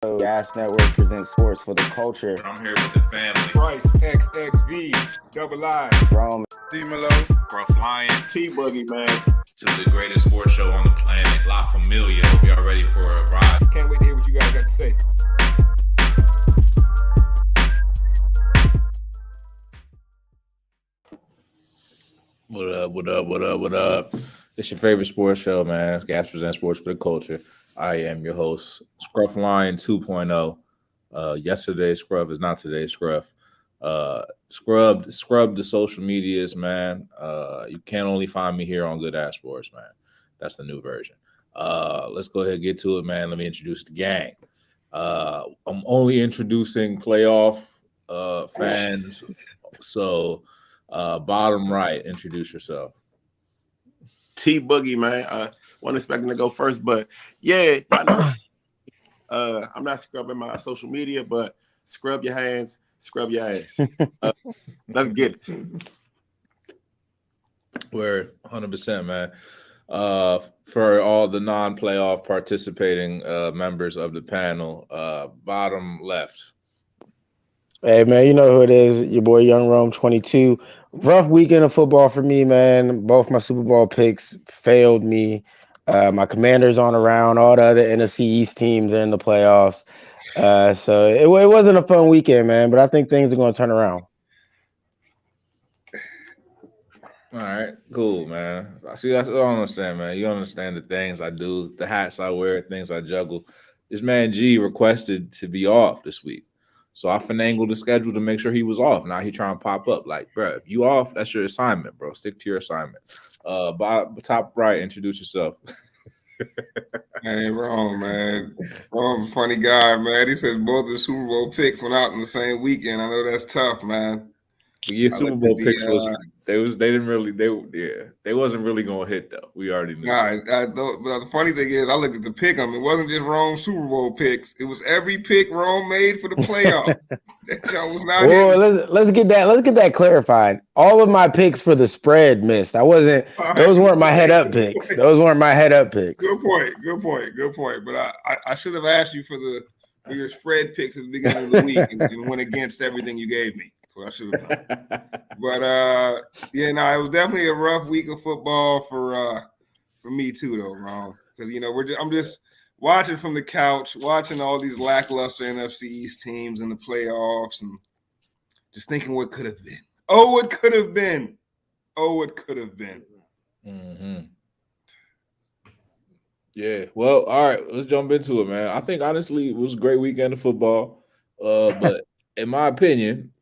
Gas Network presents sports for the culture. I'm here with the family. Price XXV, Double I, Rome, D-Malo, Gruff Lion. T-Buggy, man. To the greatest sports show on the planet, La Familia. Hope y'all ready for a ride. Can't wait to hear what you guys got to say. What up? It's your favorite sports show, man. Gas presents sports for the culture. I am your host, Scruff Lion 2.0. Yesterday's Scruff is not today's Scruff. Scrubbed the social medias, man. You can only find me here on Good Ass Sports, man. That's the new version. Let's go ahead and get to it, man. Let me introduce the gang. I'm only introducing playoff fans. So bottom right, introduce yourself. T-Buggy, man. I wasn't expecting to go first, but yeah, I know. I'm not scrubbing my social media, but scrub your hands, scrub your ass. Let's get it. We're 100%, man. For all the non-playoff participating members of the panel, bottom left. Hey, man, you know who it is. Your boy Young Rome 22. Rough weekend of football for me, man. Both my Super Bowl picks failed me. My Commanders on around. All the other NFC East teams are in the playoffs. So it wasn't a fun weekend, man, but I think things are going to turn around. All right, cool, man. See, I don't understand, man. You understand the things I do, the hats I wear, things I juggle. This man G requested to be off this week. So I finagled the schedule to make sure he was off. Now he trying to pop up. Like, bro, if you off, that's your assignment, bro. Stick to your assignment. Top right, introduce yourself. Hey, wrong, man. Wrong, funny guy, man. He said both the Super Bowl picks went out in the same weekend. I know that's tough, man. But your Super Bowl picks they wasn't really gonna hit though. We already knew. But the funny thing is, I looked at the pick 'em. It wasn't just Rome's Super Bowl picks. It was every pick Rome made for the playoffs. That y'all was not. Well, let's get that clarified. All of my picks for the spread missed. Those weren't my head up picks. Those weren't my head up picks. Good point. But I should have asked you for your spread picks at the beginning of the week and went against everything you gave me. That's what I should have done. But it was definitely a rough week of football for me too, though, Ron. Because I'm just watching from the couch, watching all these lackluster NFC East teams in the playoffs, and just thinking what could have been. Oh, it could have been. Mm-hmm. Yeah. Well, all right. Let's jump into it, man. I think honestly it was a great weekend of football. But in my opinion,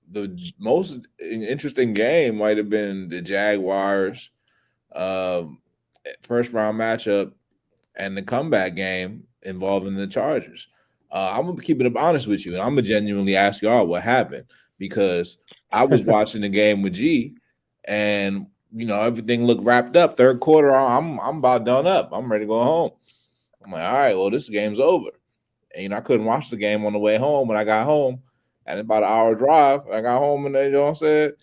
the most interesting game might have been the Jaguars first round matchup and the comeback game involving the Chargers. I'm gonna keep it honest with you, and I'm gonna genuinely ask y'all what happened, because I was watching the game with G, and everything looked wrapped up. Third quarter, I'm about done up. I'm ready to go home. I'm like, all right, well, this game's over. And I couldn't watch the game on the way home. When I got home, and about an hour drive, I got home and they said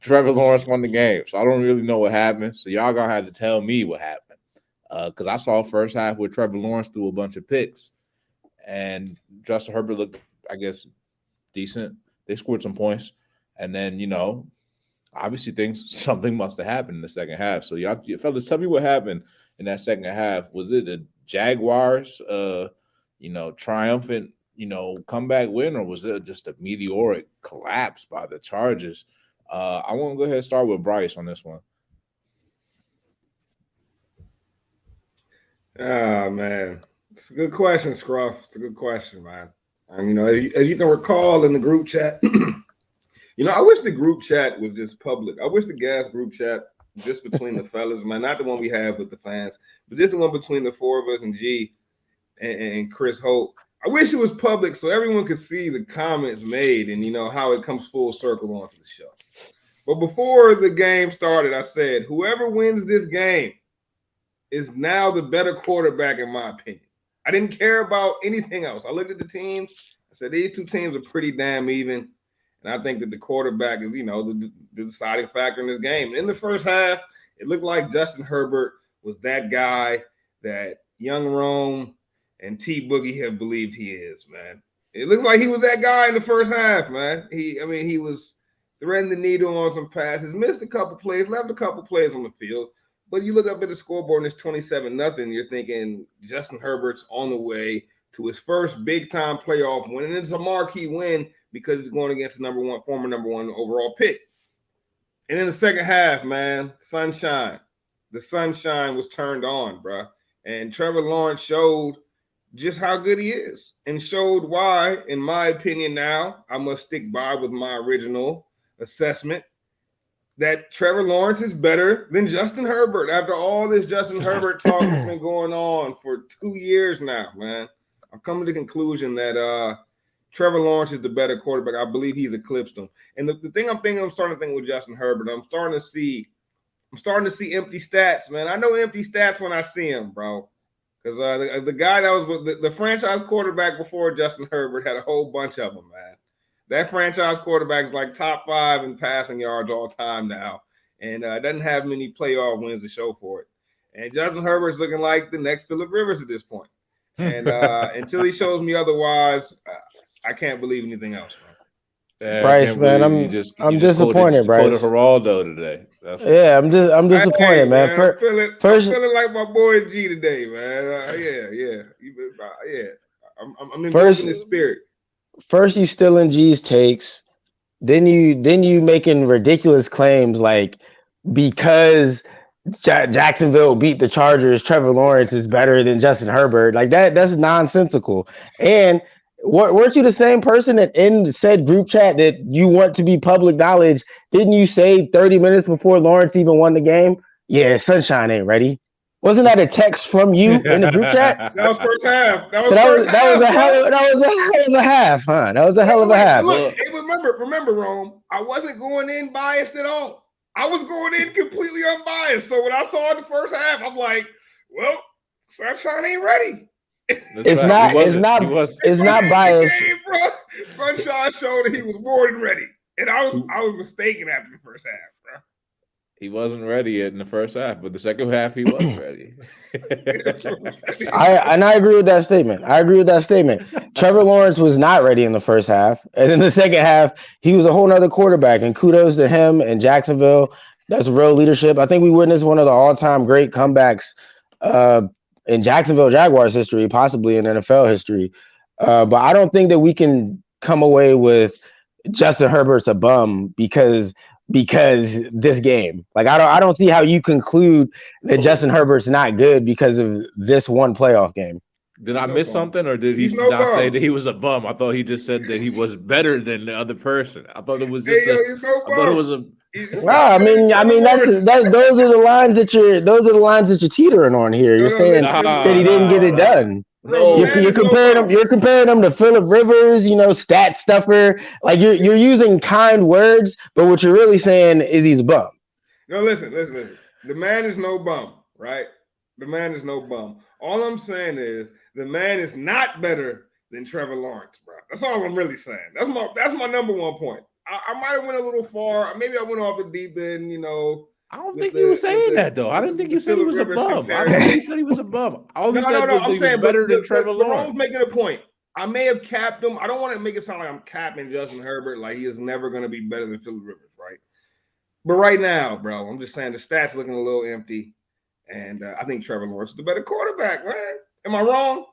Trevor Lawrence won the game. So I don't really know what happened. So y'all gonna have to tell me what happened. Because I saw first half where Trevor Lawrence threw a bunch of picks, and Justin Herbert looked, I guess, decent. They scored some points, and then obviously something must have happened in the second half. So y'all fellas, tell me what happened in that second half. Was it the Jaguars triumphant comeback win, or was it just a meteoric collapse by the Chargers? I want to go ahead and start with Bryce on this one. Oh, man. It's a good question, Scruff. It's a good question, man. And, as you can recall in the group chat, I wish the group chat was just public. I wish the gas group chat just between the fellas, man, not the one we have with the fans, but just the one between the four of us and G and Chris Holt. I wish it was public so everyone could see the comments made and, how it comes full circle onto the show. But before the game started, I said, whoever wins this game is now the better quarterback, in my opinion. I didn't care about anything else. I looked at the teams. I said, these two teams are pretty damn even. And I think that the quarterback is, the deciding factor in this game. In the first half, it looked like Justin Herbert was that guy that young Rome and T Boogie have believed he is, man. It looks like he was that guy in the first half, man. He was threading the needle on some passes, missed a couple plays, left a couple plays on the field. But you look up at the scoreboard and it's 27-0. You're thinking Justin Herbert's on the way to his first big-time playoff win. And it's a marquee win because he's going against the former number one overall pick. And in the second half, man, sunshine. The sunshine was turned on, bro. And Trevor Lawrence showed just how good he is and showed why, in my opinion now, I must stick by with my original assessment, that Trevor Lawrence is better than Justin Herbert. After all this Justin Herbert talk has been going on for 2 years now, man, I've come to the conclusion that Trevor Lawrence is the better quarterback. I believe he's eclipsed him. And the thing I'm starting to think with Justin Herbert, I'm starting to see empty stats, man. I know empty stats when I see him, bro. Because the guy that was the franchise quarterback before Justin Herbert had a whole bunch of them, man. That franchise quarterback is like top 5 in passing yards all time now, and doesn't have many playoff wins to show for it. And Justin Herbert's looking like the next Phillip Rivers at this point. And until he shows me otherwise, I can't believe anything else, bro. Bryce, man, I'm disappointed, Bryce. Quoted Geraldo today. I'm disappointed, man. I'm feeling like my boy G today, man. Yeah. I'm invoking his spirit. First, you stealing G's takes, then you making ridiculous claims like because Jacksonville beat the Chargers, Trevor Lawrence is better than Justin Herbert. Like that's nonsensical. And weren't you the same person that in said group chat that you want to be public knowledge? Didn't you say 30 minutes before Lawrence even won the game? Yeah, sunshine ain't ready. Wasn't that a text from you in the group chat? That was first half. That was a hell of a half, huh? That was a hell of a half. Look, remember, Rome, I wasn't going in biased at all. I was going in completely unbiased. So when I saw the first half, I'm like, well, sunshine ain't ready. It's not biased. Game, bro. Sunshine showed that he was more than ready. And I was mistaken after the first half, bro. He wasn't ready yet in the first half, but the second half he was ready. I agree with that statement. Trevor Lawrence was not ready in the first half, and in the second half, he was a whole nother quarterback. And kudos to him and Jacksonville. That's real leadership. I think we witnessed one of the all-time great comebacks in Jacksonville Jaguars history, possibly in NFL history. But I don't think that we can come away with Justin Herbert's a bum because this game. Like I don't see how you conclude that Justin Herbert's not good because of this one playoff game. Did I miss something, or did he not say that he was a bum? I thought he just said that he was better than the other person. I thought it was just. I thought it was a. Well, I mean, those are the lines that you're teetering on here. You're saying that he didn't get it done. No, you're comparing him to Phillip Rivers, stat stuffer. Like you're using kind words, but what you're really saying is he's a bum. No, listen. The man is no bum, right? The man is no bum. All I'm saying is the man is not better than Trevor Lawrence, bro. That's all I'm really saying. That's my number one point. I might have went a little far. Maybe I went off the deep end, I don't think you were saying that, though. I didn't think you said he was a bum. I don't think you said he was a bum. All you said was he was better than Trevor Lawrence. I'm making a point. I may have capped him. I don't want to make it sound like I'm capping Justin Herbert, like he is never going to be better than Phillip Rivers, right? But right now, bro, I'm just saying the stats looking a little empty, and I think Trevor Lawrence is the better quarterback, man. Am I wrong?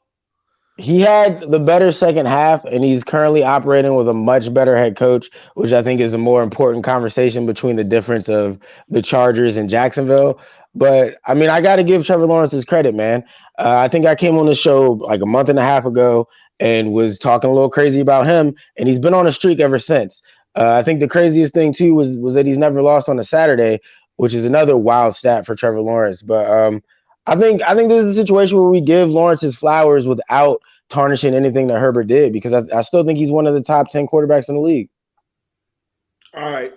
He had the better second half, and he's currently operating with a much better head coach, which I think is a more important conversation between the difference of the Chargers and Jacksonville. But, I mean, I got to give Trevor Lawrence his credit, man. I think I came on the show like a month and a half ago and was talking a little crazy about him, and he's been on a streak ever since. I think the craziest thing, too, was that he's never lost on a Saturday, which is another wild stat for Trevor Lawrence. But I think this is a situation where we give Lawrence his flowers without tarnishing anything that Herbert did, because I still think he's one of the top 10 quarterbacks in the league. All right,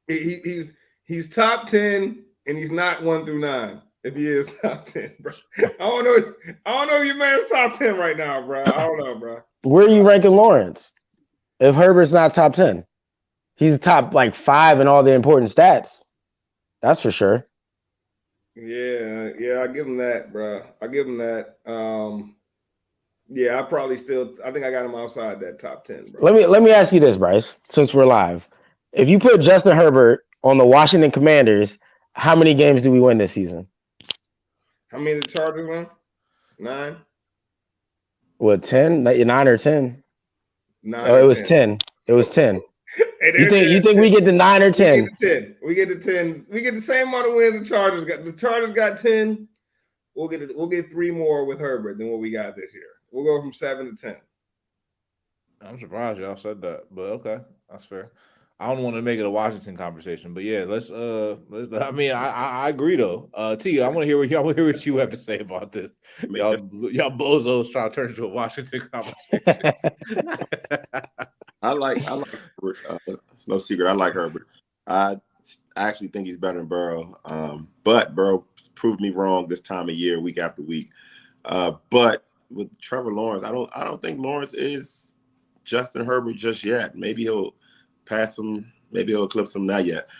he's top 10, and he's not 1 through 9. If he is top 10, bro, I don't know if your man's top 10 right now, bro. I don't know, bro. Where are you ranking Lawrence? If Herbert's not top 10, he's top like 5 in all the important stats. That's for sure. Yeah, I give him that, bro. I give him that. Yeah, I think I got him outside that top 10, bro. Let me ask you this, Bryce, since we're live. If you put Justin Herbert on the Washington Commanders, how many games do we win this season? How many the Chargers won? 9? What, 10? 9 or 10? 9 Oh, it or was 10. 10. It was 10. Hey, You think we get to 9 or 10? We get to 10. We get to 10. We get the same amount of wins the Chargers got. The Chargers got 10. We'll get 3 more with Herbert than what we got this year. We'll go from 7 to 10. I'm surprised y'all said that, but okay, that's fair. I don't want to make it a Washington conversation, but yeah, let's I mean, I agree though. T, I want to hear what you have to say about this. Y'all bozos trying to turn into a Washington conversation. I like Herbert. It's no secret. I like Herbert. I actually think he's better than Burrow. But Burrow proved me wrong this time of year, week after week. But with Trevor Lawrence, I don't think Lawrence is Justin Herbert just yet. Maybe he'll pass him. Maybe he'll eclipse him, not yet.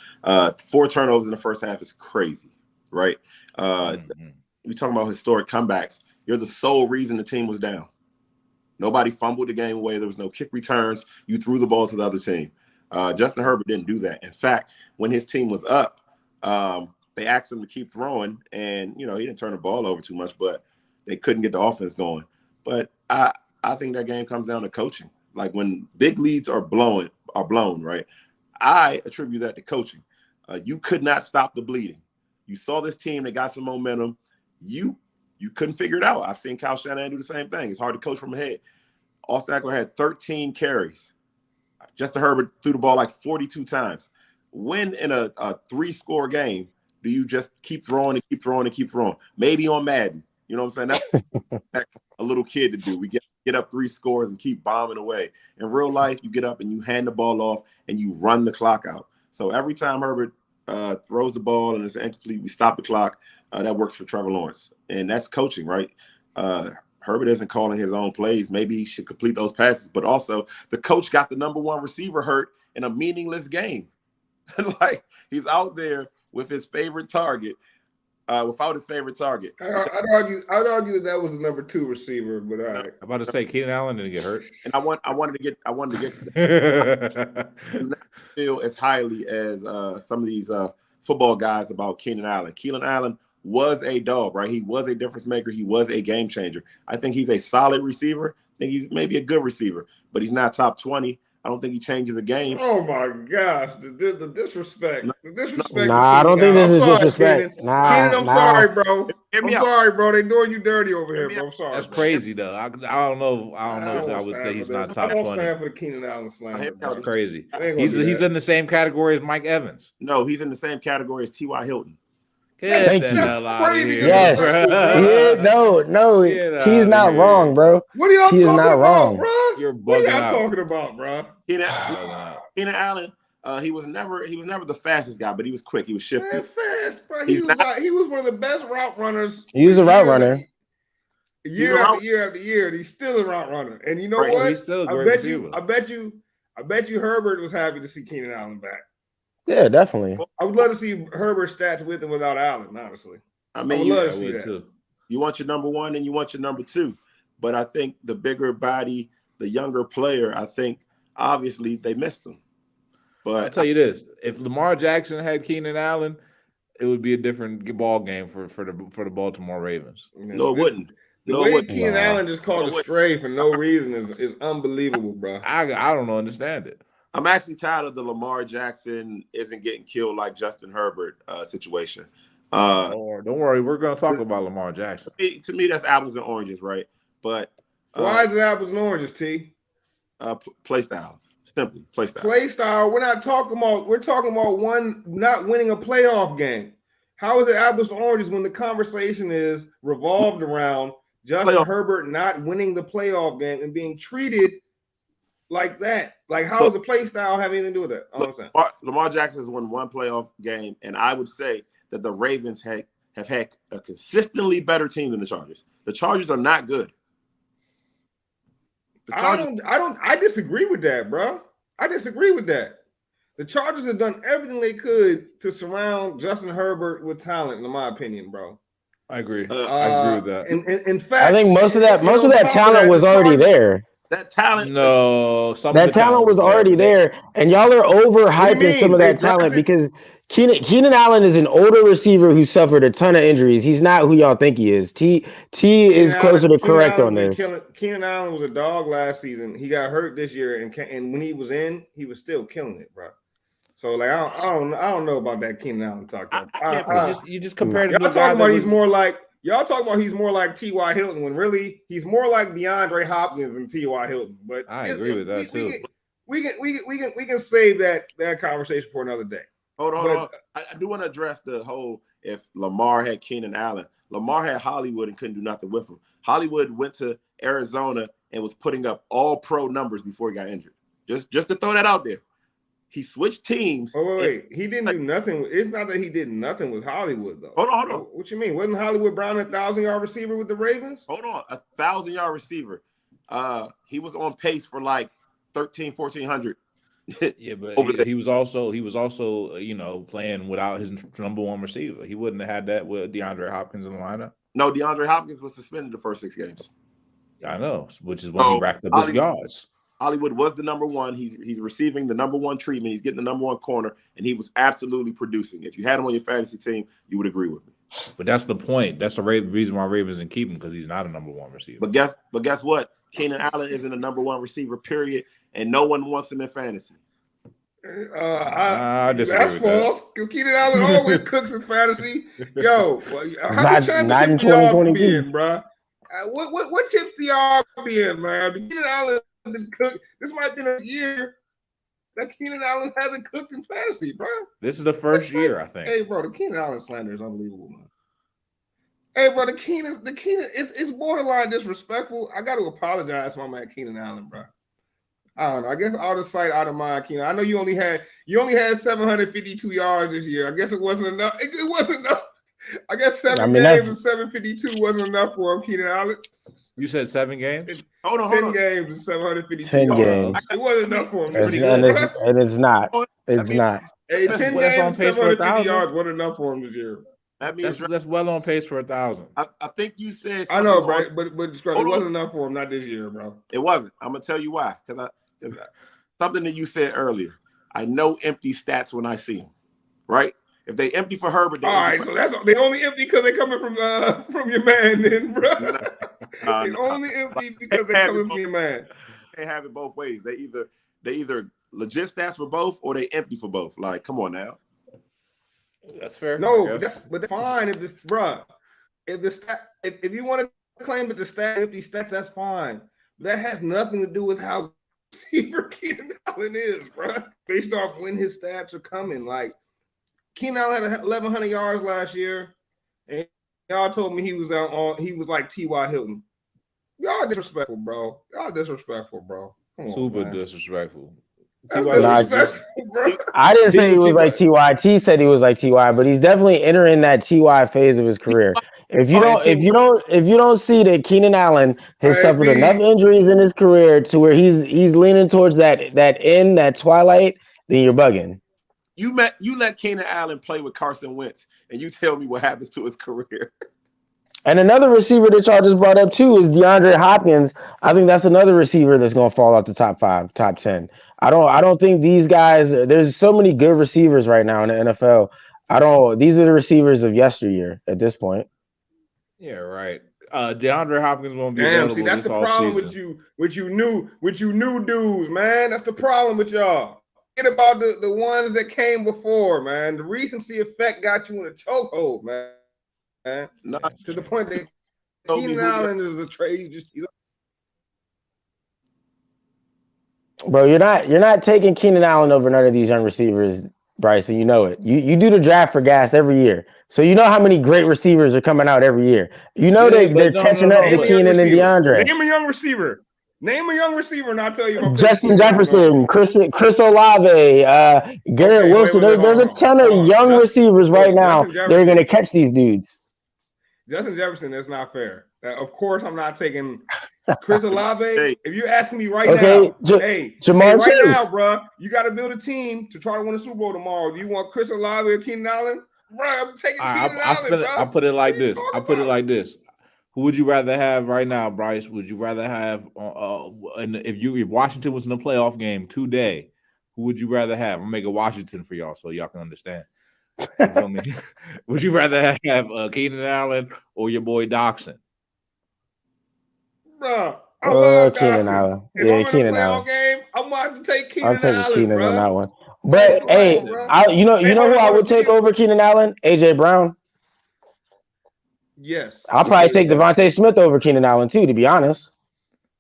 4 turnovers in the first half is crazy, right? We talking about historic comebacks. You're the sole reason the team was down. Nobody fumbled the game away. There was no kick returns. You threw the ball to the other team. Justin Herbert didn't do that. In fact, when his team was up, they asked him to keep throwing, and he didn't turn the ball over too much, but they couldn't get the offense going. But I think that game comes down to coaching. Like when big leads are blown, right? I attribute that to coaching. You could not stop the bleeding. You saw this team that got some momentum. You couldn't figure it out. I've seen Kyle Shanahan do the same thing. It's hard to coach from ahead. Austin Eckler had 13 carries. Justin Herbert threw the ball like 42 times. When in a 3-score game do you just keep throwing and keep throwing and keep throwing? Maybe on Madden. You know what I'm saying? That's a little kid to do. We get up 3 scores and keep bombing away. In real life, you get up and you hand the ball off and you run the clock out. So every time Herbert throws the ball and it's incomplete, we stop the clock. That works for Trevor Lawrence. And that's coaching, right? Herbert isn't calling his own plays. Maybe he should complete those passes. But also, the coach got the number 1 receiver hurt in a meaningless game. Like, he's out there with his favorite target. Without his favorite target. I'd argue that was the number 2 receiver, but all right. I'm about to say Keenan Allen didn't get hurt. And I wanted to get not feel as highly as some of these football guys about Keenan Allen. Keenan Allen was a dog, right? He was a difference maker. He was a game changer. I think he's a solid receiver. I think he's maybe a good receiver, but he's not top 20. I don't think he changes a game. Oh my gosh, the disrespect. The disrespect. Nah, I don't think this is disrespect. Kenan, I'm sorry, bro. I'm sorry, bro. They doing you dirty over here, bro. I'm sorry. That's crazy, though. I don't know if I would say he's not top 20. I don't stand for the Keenan Allen slam. That's crazy. He's in the same category as Mike Evans. No, he's in the same category as T.Y. Hilton. Thank you. Crazy. Yes. No. He's not wrong, bro. What are y'all talking about, wrong, bro? You're bugging what are y'all out. talking about, bro? Keenan Allen, he was never the fastest guy, but he was quick. He was shifty. Man, fast, bro. He was one of the best route runners. He was a route runner. Year after year, and he's still a route runner. And you know what? He's still a great receiver. I bet you Herbert was happy to see Keenan Allen back. Yeah, definitely. I would love to see Herbert's stats with and without Allen, honestly. I mean, I would love to see that. Too. You want your number 1 and you want your number 2. But I think the bigger body, the younger player, I think obviously they missed him. But I'll tell you this: if Lamar Jackson had Keenan Allen, it would be a different ball game for the Baltimore Ravens. No, it wouldn't. The way Keenan Allen just called a stray for no reason is unbelievable, bro. I don't understand it. I'm actually tired of the Lamar Jackson isn't getting killed like Justin Herbert situation. Don't worry, we're going to talk about Lamar Jackson. To me, that's apples and oranges, right? But why is it apples and oranges, T? Play style, simply play style. Play style. We're talking about one not winning a playoff game. How is it apples and oranges when the conversation is revolved around Justin Herbert not winning the playoff game and being treated like that? Like, how does the play style have anything to do with that? Lamar Jackson has won 1 playoff game, and I would say that the Ravens have had a consistently better team than the Chargers. The Chargers are not good. I disagree with that, bro. I disagree with that. The Chargers have done everything they could to surround Justin Herbert with talent, in my opinion, bro. I agree. Uh, I agree with that. In fact, I think most of that on top of talent that, was the already Chargers- there. that talent. No, some of That the talent was there, already but there, and y'all are What do you overhyping some mean? of They that talent drafted because Keenan Allen is an older receiver who suffered a ton of injuries. He's not who y'all think he is. T is closer to correct on this. Keenan Allen was a dog last season. He got hurt this year, and when he was in, he was still killing it, bro. So like I don't know about that Keenan Allen talk. I can't. you just compared him to Y'all a guy talking about that he's was more like he's more like T.Y. Hilton when really he's more like DeAndre Hopkins than T.Y. Hilton. But I agree with that too. We can save that conversation for another day. Hold on. I do want to address the whole if Lamar had Keenan Allen. Lamar had Hollywood and couldn't do nothing with him. Hollywood went to Arizona and was putting up all pro numbers before he got injured. Just to throw that out there. He switched teams. Oh, wait. He didn't do nothing. It's not that he did nothing with Hollywood, though. Hold on. What you mean? Wasn't Hollywood Brown a 1,000-yard receiver with the Ravens? Hold on. 1,000-yard receiver. He was on pace for like 1,400. Yeah, but he was also playing without his number one receiver. He wouldn't have had that with DeAndre Hopkins in the lineup. No, DeAndre Hopkins was suspended the first 6 games. I know, which is when he racked up his yards. Hollywood was the number one. He's receiving the number one treatment. He's getting the number one corner, and he was absolutely producing. If you had him on your fantasy team, you would agree with me. But that's the point. That's the reason why Ravens didn't keep him, because he's not a number one receiver. But guess what? Keenan Allen isn't a number one receiver, period, and no one wants him in fantasy. I disagree that's with false. Because Keenan Allen always cooks in fantasy. Yo, how many not in championships do y'all 2022. be in, bro? What tips do y'all be in, man? Keenan Allen been cooked. This might be a year that Keenan Allen hasn't cooked in fantasy, bro. This is the first year, I think. Hey, bro, the Keenan Allen slander is unbelievable, man. Hey, bro, the Keenan is borderline disrespectful. I got to apologize to my man Keenan Allen, bro. I don't know. I guess out of sight, out of mind, Keenan. I know you only had 752 yards this year. I guess it wasn't enough. It wasn't enough. I guess 7 games and 752 wasn't enough for him, Keenan Allen. You said 7 games? Hold on. 10 games and 752 10 yards. games. It wasn't enough for him. And it's not. It's not. Hey, 10 games on and pace for 750 yards wasn't enough for him this year. That means That's well on pace for 1,000. I think you said I know, bro, on, but it wasn't enough for him, not this year, bro. it wasn't. I'm gonna tell you why. Because something that you said earlier. I know empty stats when I see them, right? If they empty for Herbert, all right. So they only empty because they're coming from your man, then, bro. They only empty because they're coming from your man. They have it both ways. They either legit stats for both or they empty for both. Like, come on now. That's fair. No, but that's fine if this, bro. If you want to claim that the stat empty stats, that's fine. That has nothing to do with how receiver Keenan Allen is, bro. Based off when his stats are coming. Like Keenan Allen had 1,100 yards last year, and y'all told me he was like T.Y. Hilton. Y'all disrespectful, bro. Come on, super man. disrespectful. I didn't say he was like T.Y. T said he was like T.Y., but he's definitely entering that T.Y. phase of his career. If you don't see that Keenan Allen has suffered enough injuries in his career to where he's leaning towards that twilight, then you're bugging. You let Keenan Allen play with Carson Wentz, and you tell me what happens to his career. And another receiver that y'all just brought up too is DeAndre Hopkins. I think that's another receiver that's going to fall out the top 5, top 10. I don't think these guys. There's so many good receivers right now in the NFL. These are the receivers of yesteryear at this point. Yeah, right. DeAndre Hopkins won't be Damn, available see, that's this the problem season. with you new dudes, man. That's the problem with y'all. Forget about the ones that came before, man. The recency effect got you in a chokehold, man. To the point that Keenan Allen is a trade. Bro, you're not taking Keenan Allen over none of these young receivers, Bryce, and you know it. You do the draft for gas every year. So you know how many great receivers are coming out every year. You know they're catching up to Keenan and DeAndre. Name a young receiver. And I'll tell you. Justin Jefferson, Chris Olave, Garrett Wilson. There's a ton of young receivers right now that are going to catch these dudes. Justin Jefferson, that's not fair. Of course, I'm not taking Chris Olave. If you're asking me right now, Jamar Chase. now, bro, you got to build a team to try to win a Super Bowl tomorrow. Do you want Chris Olave or Keenan Allen? bro. I'm taking Keenan I Allen, bro. I put it like What are you this. I talking put it about? like this. Who would you rather have right now, Bryce? Would you rather have and if Washington was in a playoff game today, who would you rather have? I'm making Washington for y'all so y'all can understand. You feel me? Would you rather have Keenan Allen or your boy Doxson? Bro, I love Keenan Dotson. Allen. If Yeah, I'm in a Keenan playoff Allen. game, I'm going to take I'm Keenan taking Allen, Keenan on bro. that one. Like, But come hey, on, bro. you know Hey, who I hold would take on. over Keenan Allen? AJ Brown. Yes. I'll probably take Devontae Smith over Keenan Allen too, to be honest.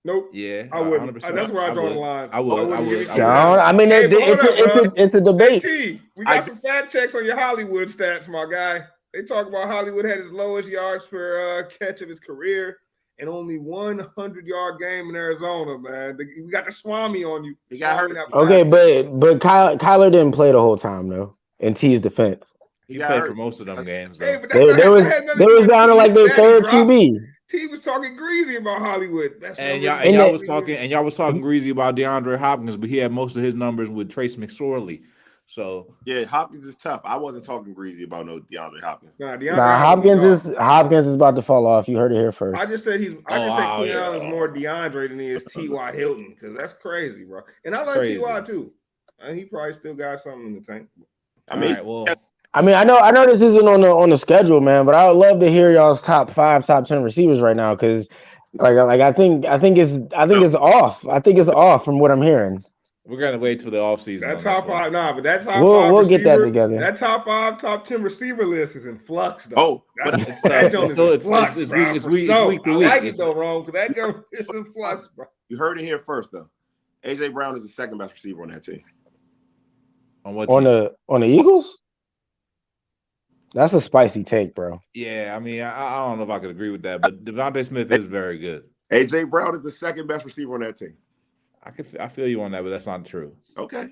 Nope. Yeah, I wouldn't. 100%. That's where I draw the line. I wouldn't give it I Keenan Allen. I mean, Hey, but hold up, bro. it's a Hey, debate. T, we got some fact checks on your Hollywood stats, my guy. They talk about Hollywood had his lowest yards per catch of his career and only 100-yard game in Arizona, man. We got the Swami on you. He got hurt. Okay, but Kyler didn't play the whole time though. In T's defense, he played for most of them games. Though. Hey, but they was down to like their third QB. T was talking greasy about Hollywood. Y'all was talking greasy about DeAndre Hopkins, but he had most of his numbers with Trace McSorley. So yeah, Hopkins is tough. I wasn't talking greasy about no DeAndre Hopkins. Hopkins is about to fall off. You heard it here first. I just said Keenan Allen's more DeAndre than he is T.Y. Hilton because that's crazy, bro. And I like T.Y. too. And he probably still got something in the tank. I mean, I know this isn't on the schedule, man, but I would love to hear y'all's top 5, top 10 receivers right now because, like I think it's off. I think it's off from what I'm hearing. We're gonna wait till the offseason. That top 5, but that top 5 we'll get that together. That top 5, top 10 receiver list is in flux, though. Oh, but it's week to week. I like it though, Rome, because that joke is in flux, bro. You heard it here first, though. AJ Brown is the second best receiver on that team. On what team? On the Eagles? That's a spicy take, bro. Yeah, I mean, I don't know if I could agree with that, but Devontae Smith is very good. AJ Brown is the second best receiver on that team. I feel you on that, but that's not true. Okay,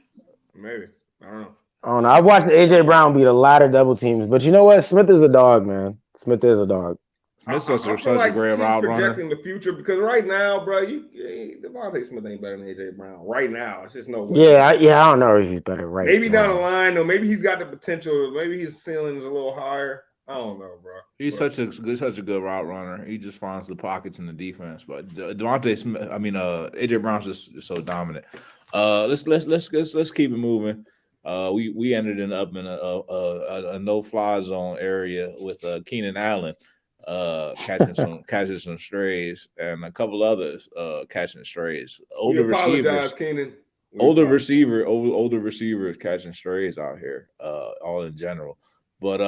maybe I don't know. I've watched AJ Brown beat a lot of double teams, but you know what? Smith is a dog, man. Smith is a dog. Smith's such a great route runner. Projecting the future because right now, bro, Devontae Smith ain't better than AJ Brown. Right now, it's just no way. Yeah, I don't know if he's better right now. Maybe down the line, though. Maybe he's got the potential. Maybe his ceiling is a little higher. I don't know, bro. He's such a good route runner. He just finds the pockets in the defense. But Devontae Smith, AJ Brown's just so dominant. Let's keep it moving. We ended up in a no-fly zone area with Keenan Allen catching some strays and a couple others catching strays. Older receivers catching strays out here, all in general. But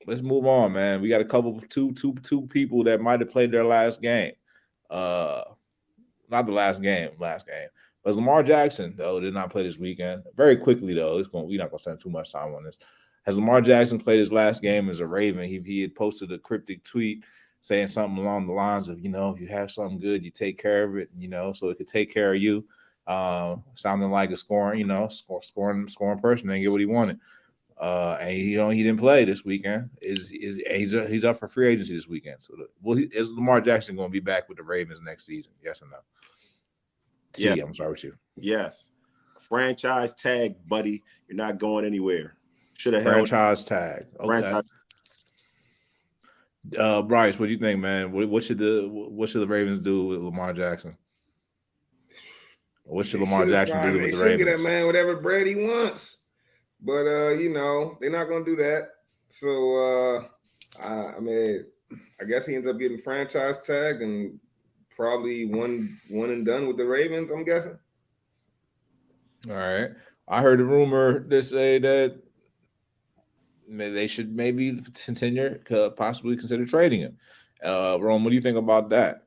let's move on, man. We got a couple two people that might have played their last game. Not the last game. But Lamar Jackson, though, did not play this weekend. Very quickly, though, we're not gonna spend too much time on this. Has Lamar Jackson played his last game as a Raven? He had posted a cryptic tweet saying something along the lines of, if you have something good, you take care of it, so it could take care of you. Sounding like a scoring person and get what he wanted. And he didn't play this weekend. He's up for free agency this weekend. So is Lamar Jackson going to be back with the Ravens next season? Yes or no? Yeah, I'm sorry with you. Yes, franchise tag, buddy. You're not going anywhere. Should have franchise tag. Okay. Bryce, what do you think, man? What should the Ravens do with Lamar Jackson? What should Lamar Jackson do with the Ravens? Get that man whatever bread he wants. But they're not gonna do that. So I guess he ends up getting franchise tagged and probably one and done with the Ravens, I'm guessing. All right. I heard a rumor that say that they should maybe possibly consider trading him. Rome, what do you think about that?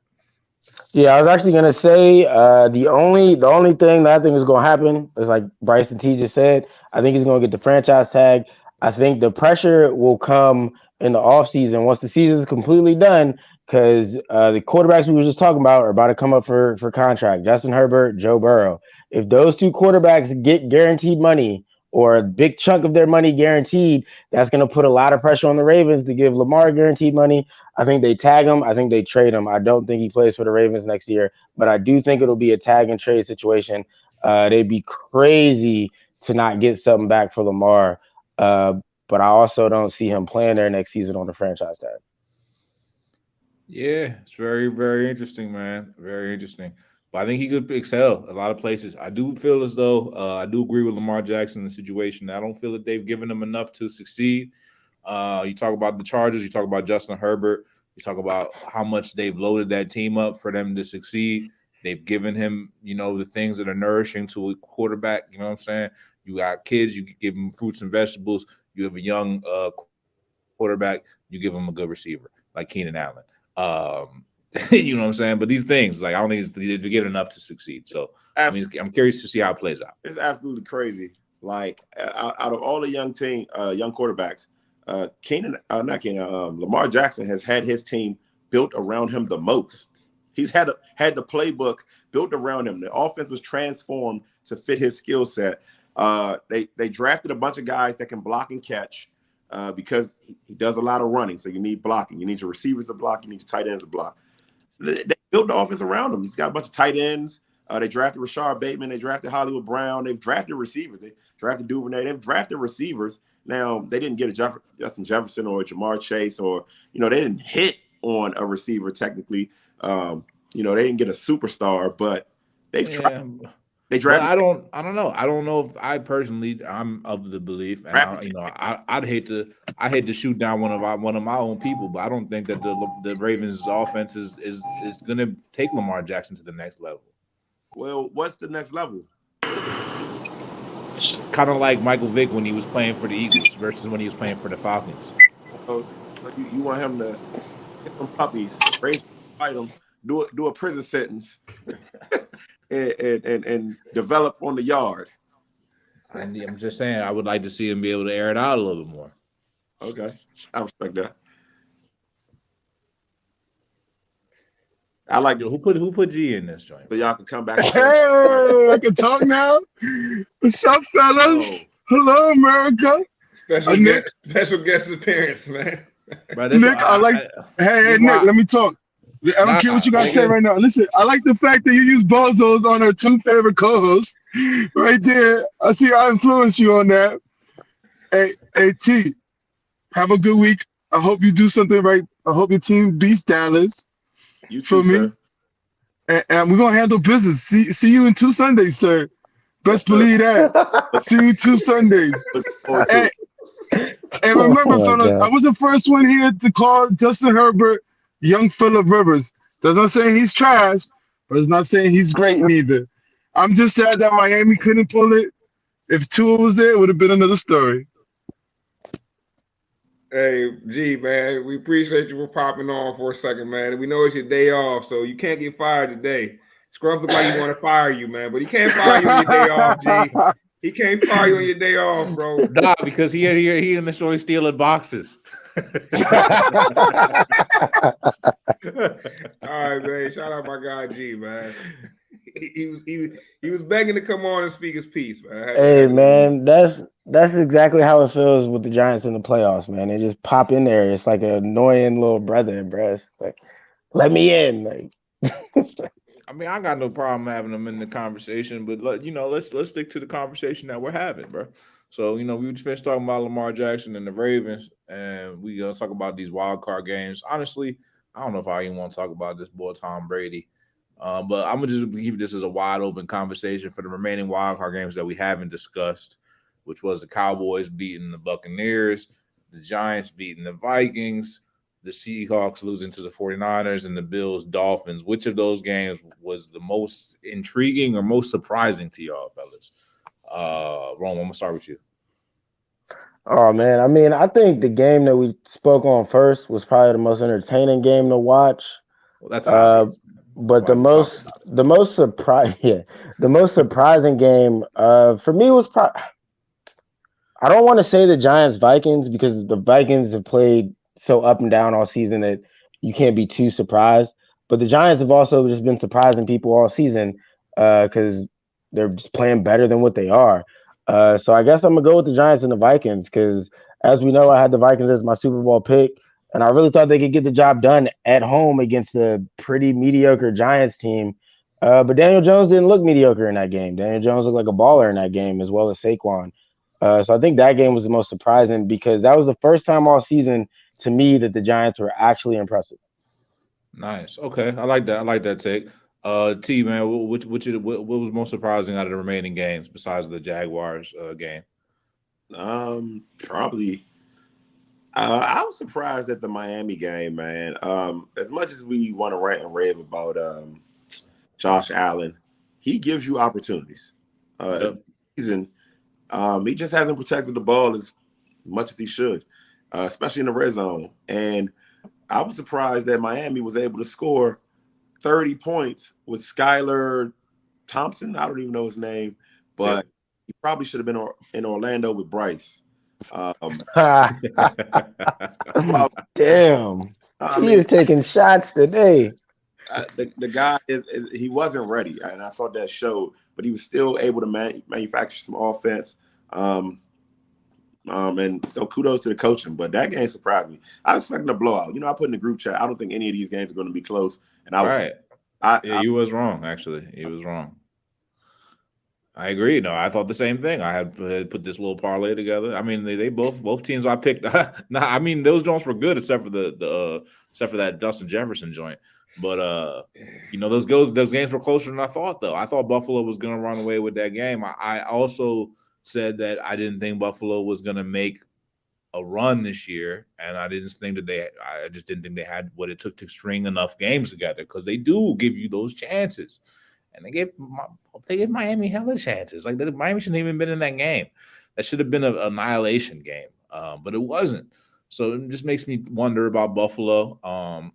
Yeah, I was actually gonna say the only thing that I think is gonna happen is like Bryce and T just said. I think he's gonna get the franchise tag. I think the pressure will come in the offseason once the season is completely done, because the quarterbacks we were just talking about are about to come up for contract. Justin Herbert, Joe Burrow. If those two quarterbacks get guaranteed money or a big chunk of their money guaranteed, that's going to put a lot of pressure on the Ravens to give Lamar guaranteed money. I think they tag him. I think they trade him. I don't think he plays for the Ravens next year, but I do think it'll be a tag and trade situation. They'd be crazy to not get something back for Lamar. but I also don't see him playing there next season on the franchise tag. Yeah, it's very, very interesting, man. Very interesting. But I think he could excel a lot of places. I do feel as though I do agree with Lamar Jackson in the situation. I don't feel that they've given him enough to succeed. You talk about the Chargers, you talk about Justin Herbert, you talk about how much they've loaded that team up for them to succeed. They've given him, the things that are nourishing to a quarterback. You know what I'm saying? You got kids, you give them fruits and vegetables. You have a young quarterback, you give them a good receiver like Keenan Allen. You know what I'm saying? But these things, like, I don't think they get enough to succeed. So I mean, I'm curious to see how it plays out. It's absolutely crazy. Like out of all the young quarterbacks, Lamar Jackson has had his team built around him the most. He's had the playbook built around him. The offense was transformed to fit his skill set. They drafted a bunch of guys that can block and catch because he does a lot of running. So you need blocking. You need your receivers to block. You need your tight ends to block. They built the offense around him. He's got a bunch of tight ends. They drafted Rashard Bateman. They drafted Hollywood Brown. They've drafted receivers. They drafted Duvernay. They've drafted receivers. Now, they didn't get a Justin Jefferson or a Jamar Chase or, they didn't hit on a receiver technically. They didn't get a superstar, but they've tried. They drafted. Well, I don't know. I don't know if I personally, I'm of the belief, and I'd hate to shoot down one of my own people, but I don't think that the Ravens' offense is going to take Lamar Jackson to the next level. Well, what's the next level? Kind of like Michael Vick when he was playing for the Eagles versus when he was playing for the Falcons. So you want him to get some puppies, raise, fight them, do a prison sentence. And develop on the yard. I'm just saying, I would like to see him be able to air it out a little bit more. Okay, I respect that. I like who put G in this joint, so y'all can come back. Hey, I can talk now. What's up, fellas? Hello, America. Special guest appearance, man. Bro, Nick, Hey, Nick, let me talk. I don't care what you guys say right now. Listen, I like the fact that you use bozos on our two favorite co-hosts. Right there. I see I influence you on that. Hey, T, have a good week. I hope you do something right. I hope your team beats Dallas. You too, sir. And we're going to handle business. See you in 2 Sundays, sir. Best believe that. See you 2 Sundays. And remember, fellas, I was the first one here to call Justin Herbert young Phillip Rivers. Does not say he's trash, but it's not saying he's great neither. I'm just sad that Miami couldn't pull it. If Tua was there, it would have been another story. Hey, G, man, we appreciate you for popping on for a second, man. We know it's your day off, so you can't get fired today. Scrub looks like he want to fire you, man, but he can't fire you on your day off, G. He can't fire you on your day off, bro. Nah, because he in the show stealing boxes. All right, man. Shout out my guy G, man. He was begging to come on and speak his piece, man. Hey, man, that's exactly how it feels with the Giants in the playoffs, man. They just pop in there. It's like an annoying little brother, bro. It's like, let me in, like. I mean, I got no problem having them in the conversation, but let's stick to the conversation that we're having, bro. So, we just finished talking about Lamar Jackson and the Ravens, and we gonna talk about these wild card games. Honestly, I don't know if I even want to talk about this boy Tom Brady, but I'm gonna just keep this as a wide open conversation for the remaining wild card games that we haven't discussed, which was the Cowboys beating the Buccaneers, the Giants beating the Vikings, the Seahawks losing to the 49ers, and the Bills Dolphins. Which of those games was the most intriguing or most surprising to y'all, fellas? Rome, I'm gonna start with you. Oh man, I mean, I think the game that we spoke on first was probably the most entertaining game to watch. Well, that's obvious. But the most surprising game for me was probably, I don't want to say the Giants Vikings because the Vikings have played so up and down all season that you can't be too surprised. But the Giants have also just been surprising people all season because they're just playing better than what they are. So I guess I'm going to go with the Giants and the Vikings because, as we know, I had the Vikings as my Super Bowl pick, and I really thought they could get the job done at home against a pretty mediocre Giants team. But Daniel Jones didn't look mediocre in that game. Daniel Jones looked like a baller in that game, as well as Saquon. So I think that game was the most surprising because that was the first time all season to me that the Giants were actually impressive. Nice. Okay, I like that. I like that take. T man, what was most surprising out of the remaining games besides the Jaguars game? Probably. I was surprised at the Miami game, man. As much as we want to rant and rave about Josh Allen, he gives you opportunities. Yep. Season, he just hasn't protected the ball as much as he should, especially in the red zone. And I was surprised that Miami was able to score 30 points with Skylar Thompson. I don't even know his name, but he probably should have been in Orlando with Bryce. Damn. I He is mean, taking shots today. the guy he wasn't ready, and I thought that showed. But he was still able to manufacture some offense. And so kudos to the coaching. But that game surprised me. I was expecting a blowout. You know, I put in the group chat. I don't think any of these games are going to be close. And I was right. You was wrong. Actually, he was wrong. I agree. No, I thought the same thing. I had put this little parlay together. I mean, they both teams I picked. Nah, I mean those joints were good except for except for that Dustin Jefferson joint. But you know those games were closer than I thought. Though I thought Buffalo was going to run away with that game. I also said that I didn't think Buffalo was going to make a run this year, and I just didn't think they had what it took to string enough games together because they do give you those chances. And they gave Miami hella chances. Like Miami shouldn't have even been in that game. That should have been an annihilation game, but it wasn't. So it just makes me wonder about Buffalo.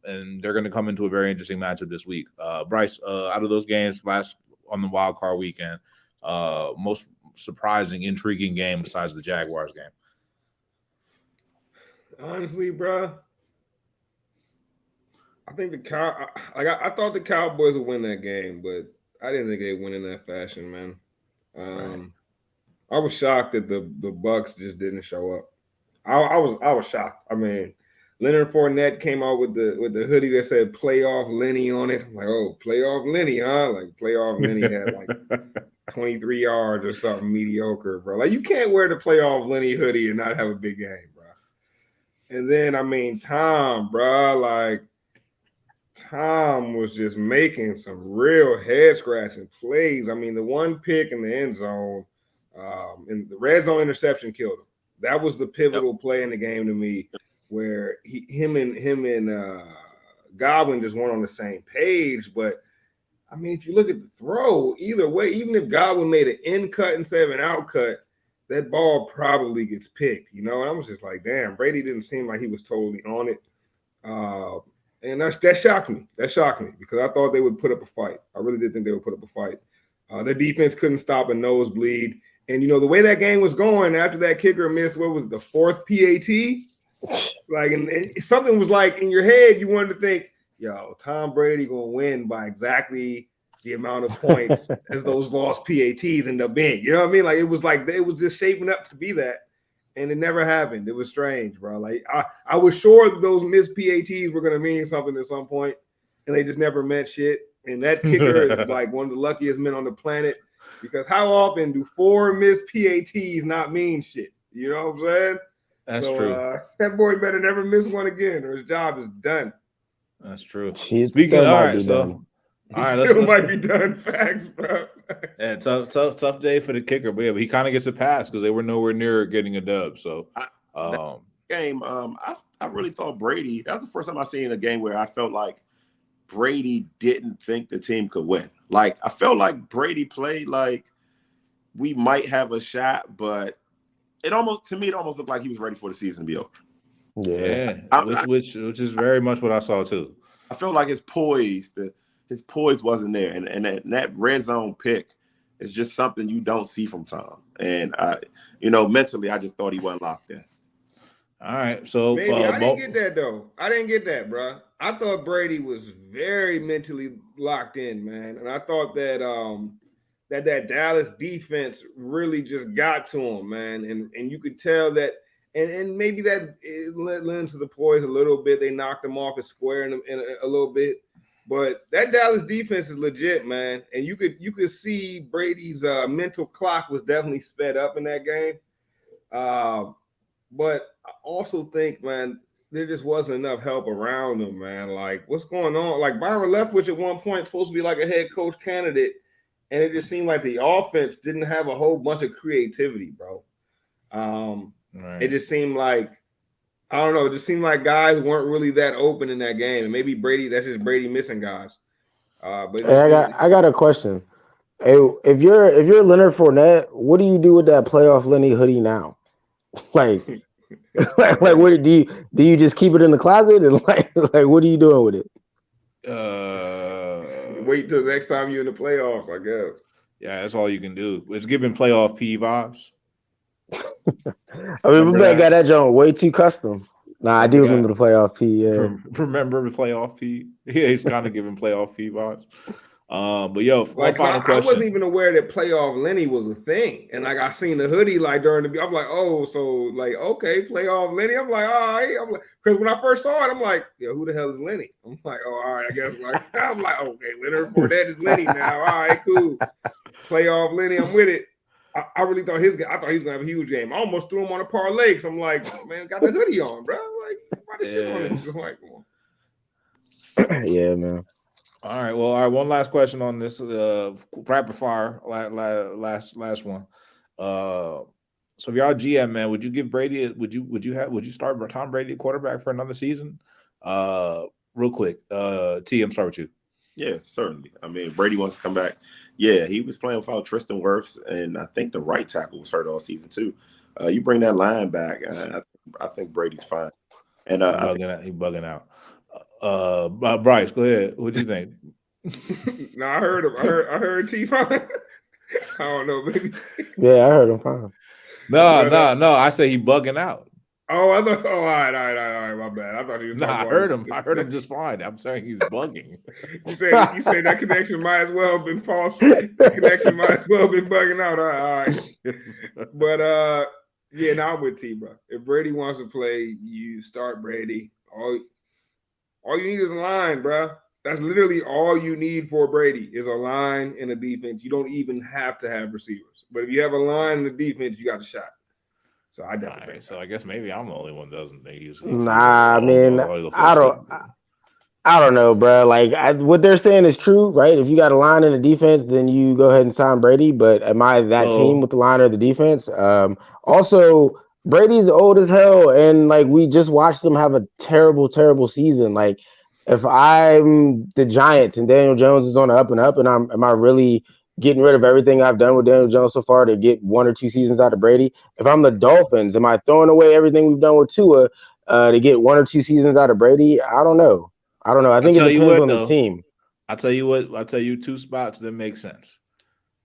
And they're going to come into a very interesting matchup this week. Bryce, out of those games last on the wild card weekend, most surprising, intriguing game besides the Jaguars game. Honestly, bro, I think I thought the Cowboys would win that game, but I didn't think they'd win in that fashion, man. Right. I was shocked that the Bucks just didn't show up. I was shocked. I mean, Leonard Fournette came out with the hoodie that said "Playoff Lenny" on it. I'm like, oh, Playoff Lenny, huh? Like Playoff Lenny had like 23 yards or something mediocre, bro. Like you can't wear the Playoff Lenny hoodie and not have a big game, bro. And then I mean, Tom, bro, like. Tom was just making some real head scratching plays. I mean, the one pick in the end zone, and the red zone interception killed him. That was the pivotal play in the game to me, where him and Godwin just weren't on the same page. But I mean, if you look at the throw, either way, even if Godwin made an in cut instead of an out cut, that ball probably gets picked. You know, and I was just like, damn, Brady didn't seem like he was totally on it. And that shocked me. That shocked me because I thought they would put up a fight. I really did think they would put up a fight. Their defense couldn't stop a nosebleed. And, you know, the way that game was going after that kicker missed, what was the fourth PAT? Like, and something was like in your head, you wanted to think, yo, Tom Brady going to win by exactly the amount of points as those lost PATs end up being. You know what I mean? Like, it was just shaping up to be that. And it never happened. It was strange, bro. Like I was sure that those missed PATs were gonna mean something at some point, and they just never meant shit. And that kicker is like one of the luckiest men on the planet because how often do 4 missed PATs not mean shit? You know what I'm saying? That's true. That boy better never miss one again, or his job is done. That's true. Speaking of, all right, so. All right, let's might be done. Facts, bro. Yeah, tough day for the kicker, but yeah, he kind of gets a pass because they were nowhere near getting a dub. So, game, I really thought Brady. That was the first time I seen a game where I felt like Brady didn't think the team could win. Like I felt like Brady played like we might have a shot, but it almost looked like he was ready for the season to be over. Yeah, which is very much what I saw too. I felt like his poise wasn't there, and that red zone pick is just something you don't see from Tom. And mentally, I just thought he wasn't locked in. All right, so maybe I didn't get that though. I didn't get that, bro. I thought Brady was very mentally locked in, man, and I thought that that Dallas defense really just got to him, man, and you could tell that, and maybe that lends to the poise a little bit. They knocked him off his square in a little bit. But that Dallas defense is legit, man. And you could see Brady's mental clock was definitely sped up in that game. But I also think, man, there just wasn't enough help around him, man. Like, what's going on? Like, Byron Leftwich at one point supposed to be like a head coach candidate, and it just seemed like the offense didn't have a whole bunch of creativity, bro. It just seemed like, I don't know, it just seemed like guys weren't really that open in that game. And maybe Brady, that's just Brady missing guys. But Hey, I got a question. Hey, if you're Leonard Fournette, what do you do with that playoff Lenny hoodie now? Like, like what do you just keep it in the closet and like what are you doing with it? Wait till the next time you're in the playoffs, I guess. Yeah, that's all you can do. It's giving playoff P vibes. I mean, we got that joint way too custom. Nah, I do remember the playoff P. Yeah. Remember the playoff P? Yeah, he's kind of giving playoff P vibes. But yo, like final question. I wasn't even aware that playoff Lenny was a thing, and like I seen the hoodie like during the. I'm like, oh, so like okay, playoff Lenny. I'm like, all right. I'm like, because when I first saw it, I'm like, yo, who the hell is Lenny? I'm like, oh, all right, I guess. Like, I'm like, okay, Leonard Fournette is Lenny now. All right, cool. Playoff Lenny, I'm with it. I really thought I thought he was gonna have a huge game. I almost threw him on a parlay. So I'm like, man, got the hoodie on, bro. Like, why the shit on this? Like, yeah, man. All right. Well, all right. One last question on this rapid fire. Last one. So if y'all GM, man, would you give Brady? Would you start Tom Brady at quarterback for another season? Real quick. T, I'm starting with you. Yeah, certainly. I mean, Brady wants to come back. Yeah, he was playing without Tristan Wirfs, and I think the right tackle was hurt all season too. You bring that line back, I think Brady's fine. And he's bugging out. Bryce, go ahead. What do you think? No, I heard him. I heard T fine. I don't know, baby. Yeah, I heard him fine. No. I say he bugging out. Oh, I thought. Oh, all right. My bad. I thought he was. I heard him. I heard him just fine. I'm saying he's bugging. you say that connection might as well have been false. That connection might as well have been bugging out. All right. But yeah, now I'm with T, bro. If Brady wants to play, you start Brady. All you need is a line, bro. That's literally all you need for Brady is a line and a defense. You don't even have to have receivers. But if you have a line and a defense, you got a shot. So I definitely. So I guess maybe I'm the only one that doesn't think he's. Nah, I mean, I don't know, bro. Like what they're saying is true, right? If you got a line and a defense, then you go ahead and sign Brady. But am I that team with the line or the defense? Also, Brady's old as hell, and like we just watched him have a terrible, terrible season. Like if I'm the Giants and Daniel Jones is on the up and up, and am I really getting rid of everything I've done with Daniel Jones so far to get 1 or 2 seasons out of Brady? If I'm the Dolphins, am I throwing away everything we've done with Tua to get 1 or 2 seasons out of Brady? I don't know. I think it depends on the team. I'll tell you what. I'll tell you 2 spots that make sense.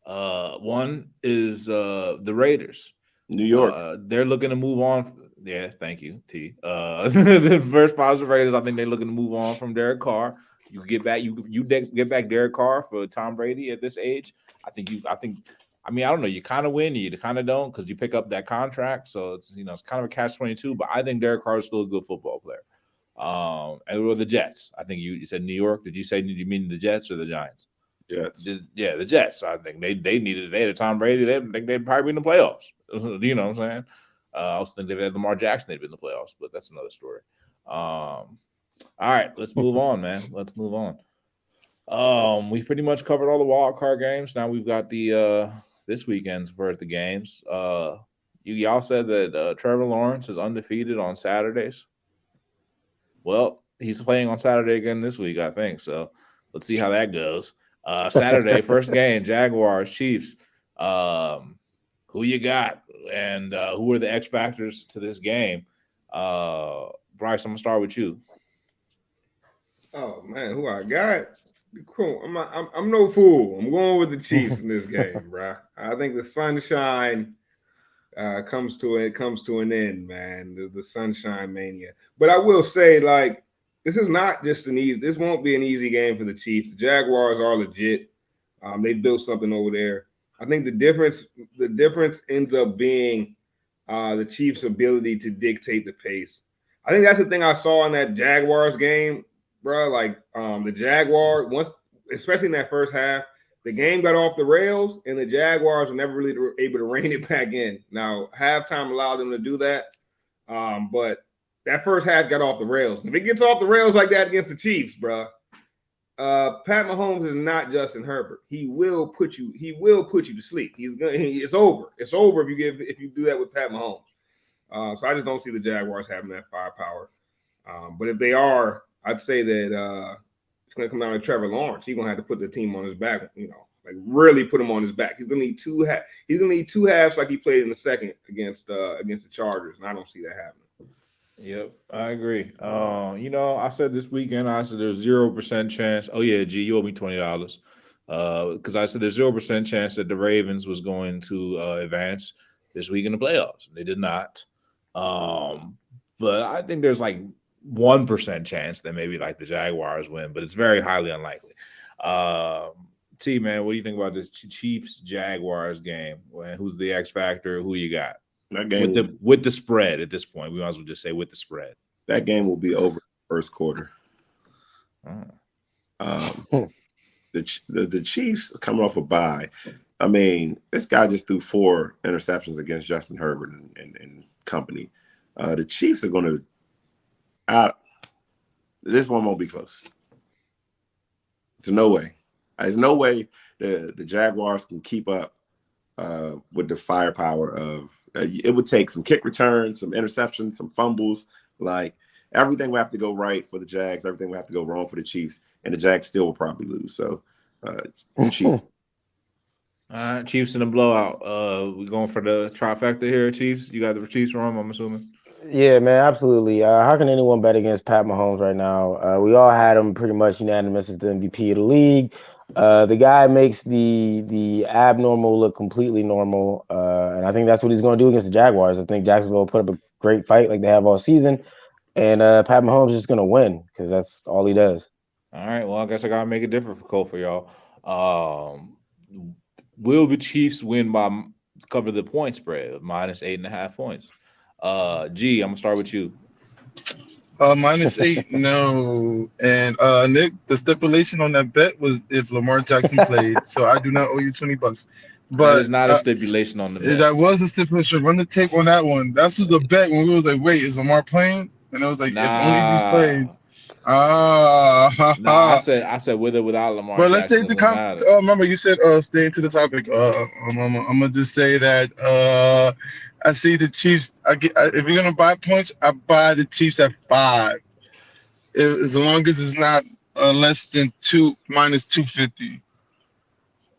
One is the Raiders. New York. They're looking to move on. Yeah, thank you, T. The first positive Raiders, I think they're looking to move on from Derek Carr. You get back, get back Derek Carr for Tom Brady at this age. I don't know. You kind of win, you kind of don't because you pick up that contract. So it's kind of a catch-22. But I think Derek Carr is still a good football player. And the Jets. I think you said New York. Did you mean the Jets or the Giants? Jets. The Jets. I think they had a Tom Brady. They'd probably be in the playoffs. You know what I'm saying? I also think if they had Lamar Jackson, they'd be in the playoffs, but that's another story. All right, let's move on, man. Let's move on. We pretty much covered all the wild card games. Now we've got the this weekend's worth of games. Y'all said that Trevor Lawrence is undefeated on Saturdays. Well, he's playing on Saturday again this week, I think. So let's see how that goes. Saturday, first game, Jaguars, Chiefs. Who you got? And who are the X factors to this game? Bryce, I'm gonna start with you. Oh man, who I got? Cool. I'm no fool. I'm going with the Chiefs in this game, bro. I think the sunshine comes to an end, man. The sunshine mania. But I will say, like, this is not just this won't be an easy game for the Chiefs. The Jaguars are legit. They built something over there. I think the difference ends up being the Chiefs' ability to dictate the pace. I think that's the thing I saw in that Jaguars game, bro. Like the Jaguar, especially in that first half, the game got off the rails, and the Jaguars were never really able to rein it back in. Now, halftime allowed them to do that, but that first half got off the rails. If it gets off the rails like that against the Chiefs, bro, Pat Mahomes is not Justin Herbert. He will put you to sleep. It's over. It's over if you do that with Pat Mahomes. So I just don't see the Jaguars having that firepower. But if they are, I'd say that it's going to come down to Trevor Lawrence. He's going to have to put the team on his back, like really put him on his back. He's going to need two halves like he played in the second against the Chargers, and I don't see that happening. Yep, I agree. I said this weekend, there's 0% chance. Oh yeah, G, you owe me $20. Because I said there's 0% chance that the Ravens was going to advance this week in the playoffs. They did not. But I think there's like 1% chance that maybe like the Jaguars win, but it's very highly unlikely. T, man, what do you think about this Chiefs Jaguars game? Who's the X factor? Who you got? That game with the spread at this point. We might as well just say with the spread. That game will be over first quarter. The Chiefs are coming off a bye. I mean, this guy just threw 4 interceptions against Justin Herbert and company. The Chiefs are going to this one won't be close. There's no way. There's no way the Jaguars can keep up with the firepower of it would take some kick returns, some interceptions, some fumbles. Like everything will have to go right for the Jags. Everything will have to go wrong for the Chiefs, and the Jags still will probably lose. So, Chiefs. Chiefs in the blowout. We going for the trifecta here, Chiefs. You got the Chiefs wrong, I'm assuming. Yeah, man, absolutely. How can anyone bet against Pat Mahomes right now? We all had him pretty much unanimous as the MVP of the league. The guy makes the abnormal look completely normal, and I think that's what he's going to do against the Jaguars. I think Jacksonville will put up a great fight like they have all season, and Pat Mahomes is just going to win because that's all he does. All right, well, I guess I got to make it different for Cole for y'all. Will the Chiefs win by cover the point spread of -8.5 points? G, I'm gonna start with you. -8, no. And Nick, the stipulation on that bet was if Lamar Jackson played. So I do not owe you $20. But that is not a stipulation on the bet. That was a stipulation. Run the tape on that one. That was the bet when we was like, wait, is Lamar playing? And it was like, if only if he plays. I said with or without Lamar. But let's stay the remember you said stay to the topic. I'm gonna just say that I see the Chiefs. If you're gonna buy points, I buy the Chiefs at 5. As long as it's not less than -250.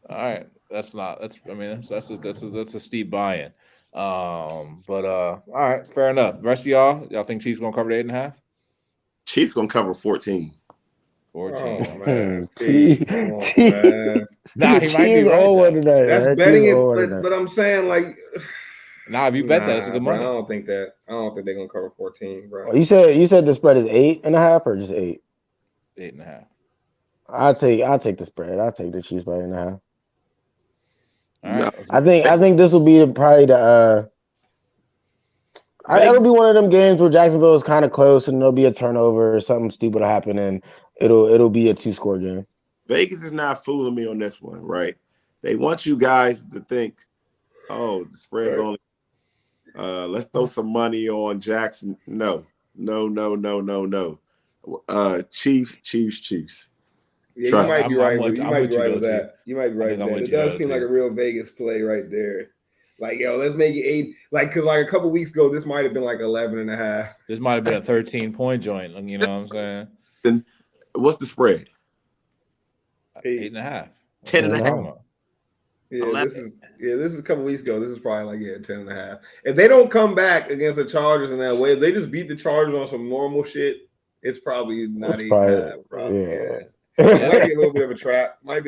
All right, that's a steep buy-in. But all right, fair enough. The rest of y'all think Chiefs gonna cover the 8.5? Chiefs gonna cover 14. 14. Oh, man. Man. Nah, he might be right. Today, that's right? betting it, but I'm saying like. Nah, if you bet that, it's a good money. I don't think they're gonna cover 14, bro. Oh, you said the spread is 8.5 or just 8? 8.5. I'll take the spread. I'll take the Chiefs by 8.5. All right. I think this will be probably the it'll be one of them games where Jacksonville is kind of close and there'll be a turnover or something stupid will happen and it'll be a 2-score game. Vegas is not fooling me on this one, right? They want you guys to think, oh, the spread's only. Let's throw some money on Jackson. No. Chiefs. Yeah, you might be right with that. You might be right with that. It does seem like a real Vegas play right there. Like, yo, let's make it 8. Like, because like a couple weeks ago, this might have been like 11.5. This might have been a 13-point joint. You know what I'm saying? Then what's the spread? 8.5. 10.5. Yeah, this is a couple weeks ago. This is probably like 10.5. If they don't come back against the Chargers in that way, if they just beat the Chargers on some normal shit, it's probably not 8.5. Probably, yeah. It might be a little bit of a trap. But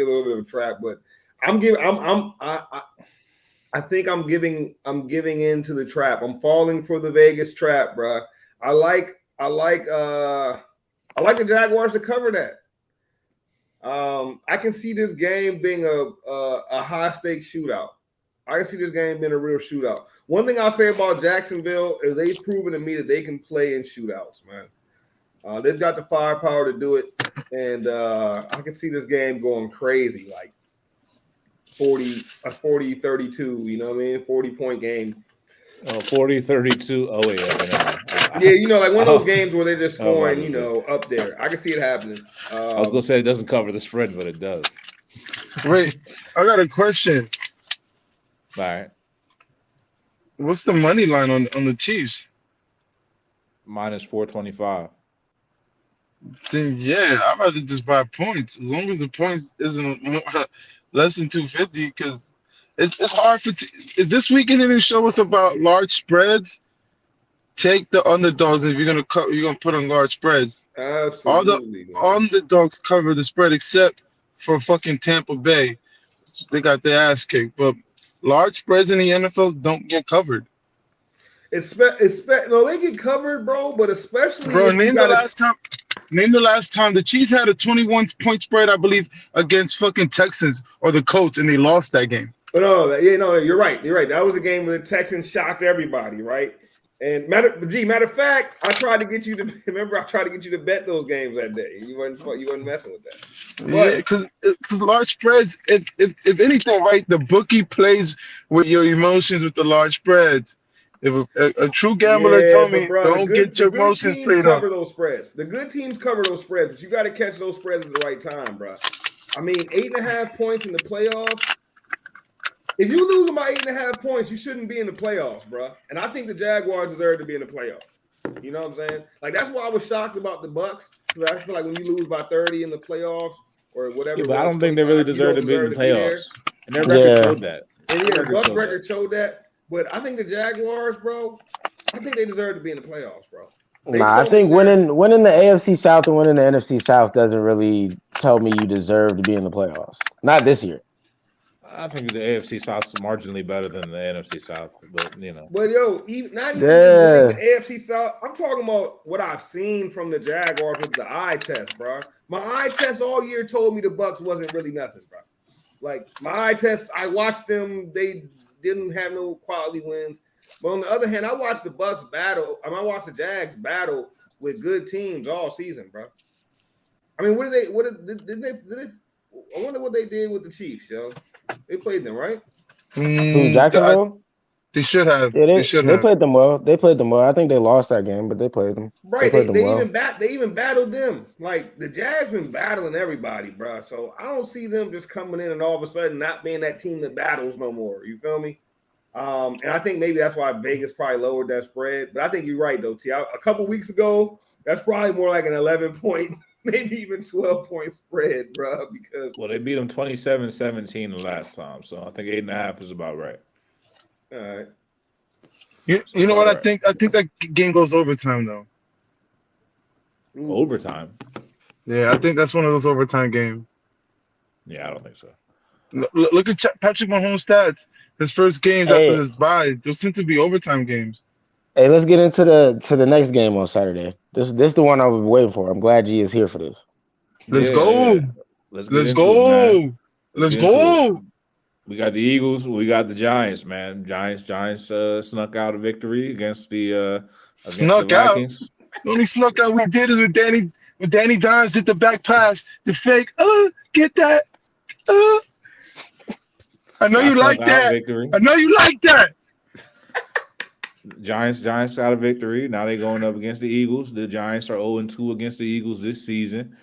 I think I'm giving in to the trap. I'm falling for the Vegas trap, bro. I like the Jaguars to cover that. I can see this game being a high stakes shootout. I can see this game being a real shootout. One thing I'll say about Jacksonville is they've proven to me that they can play in shootouts, man. They've got the firepower to do it, and I can see this game going crazy. Like 40-32. You know what I mean? 40-point game. 40-32. Oh wait, okay, never mind. Yeah, you know, like one of those games where they're just scoring, right, you know, up there. I can see it happening. I was gonna say it doesn't cover the spread, but it does. Wait, I got a question. All right. What's the money line on the Chiefs? Minus 425. Then yeah, I'd rather just buy points as long as the points isn't less than 250. Because it's hard for if this weekend didn't show us about large spreads. Take the underdogs if you're gonna put on large spreads. Absolutely. All the underdogs cover the spread except for fucking Tampa Bay. They got their ass kicked, but large spreads in the NFL don't get covered. No, they get covered, bro. But especially, bro, name the last time the Chiefs had a 21-point spread, I believe, against fucking Texans or the Colts, and they lost that game. But no, you're right. You're right. That was a game where the Texans shocked everybody, right? And matter of fact, I tried to get you to remember. I tried to get you to bet those games that day. You wasn't messing with that. But, yeah, because large spreads. If anything, right, the bookie plays with your emotions with the large spreads. If a true gambler told me, don't get your emotions played up. Those spreads. The good teams cover those spreads, but you got to catch those spreads at the right time, bro. I mean, 8.5 points in the playoffs. If you lose by 8.5 points, you shouldn't be in the playoffs, bro. And I think the Jaguars deserve to be in the playoffs. You know what I'm saying? Like, that's why I was shocked about the Bucks. Because I feel like when you lose by 30 in the playoffs or whatever. Yeah, but I don't think they really deserve to be in the playoffs. And their record showed that. And yeah, the Bucks record showed that. But I think the Jaguars, bro, I think they deserve to be in the playoffs, bro. I think winning the AFC South and winning the NFC South doesn't really tell me you deserve to be in the playoffs. Not this year. I think the AFC South is marginally better than the NFC South, but you know. But yo, not even the AFC South. I'm talking about what I've seen from the Jaguars with the eye test, bro. My eye test all year told me the Bucks wasn't really nothing, bro. Like my eye test, I watched them. They didn't have no quality wins. But on the other hand, I watched the Bucks battle. I watched the Jags battle with good teams all season, bro. I mean, did they? I wonder what they did with the Chiefs, yo. They played them, right? Jacksonville? They should have. Yeah, they played them well. They played them well. I think they lost that game, but they played them. Right. They even battled them. Like the Jags been battling everybody, bro. So I don't see them just coming in and all of a sudden not being that team that battles no more. You feel me? And I think maybe that's why Vegas probably lowered that spread. But I think you're right, though, T. A couple weeks ago, that's probably more like an 11-point, maybe even 12-point spread, bro. Because they beat them 27-17 the last time, so I think 8.5 is about right. All right. You know what I think? I think that game goes overtime, though. Overtime? Yeah, I think that's one of those overtime games. Yeah, I don't think so. Look at Patrick Mahomes' stats. His first games after his bye, those seem to be overtime games. Hey, let's get into the next game on Saturday. This is the one I was waiting for. I'm glad G is here for this. Let's go. Let's go. Let's go. We got the Eagles. We got the Giants, man. Giants snuck out a victory against the Vikings. The only snuck out we did is when Danny Dimes did the back pass, the fake. Get that. I know you like that. Victory. I know you like that. Giants got a victory. Now they're going up against the Eagles. The Giants are 0-2 against the Eagles this season.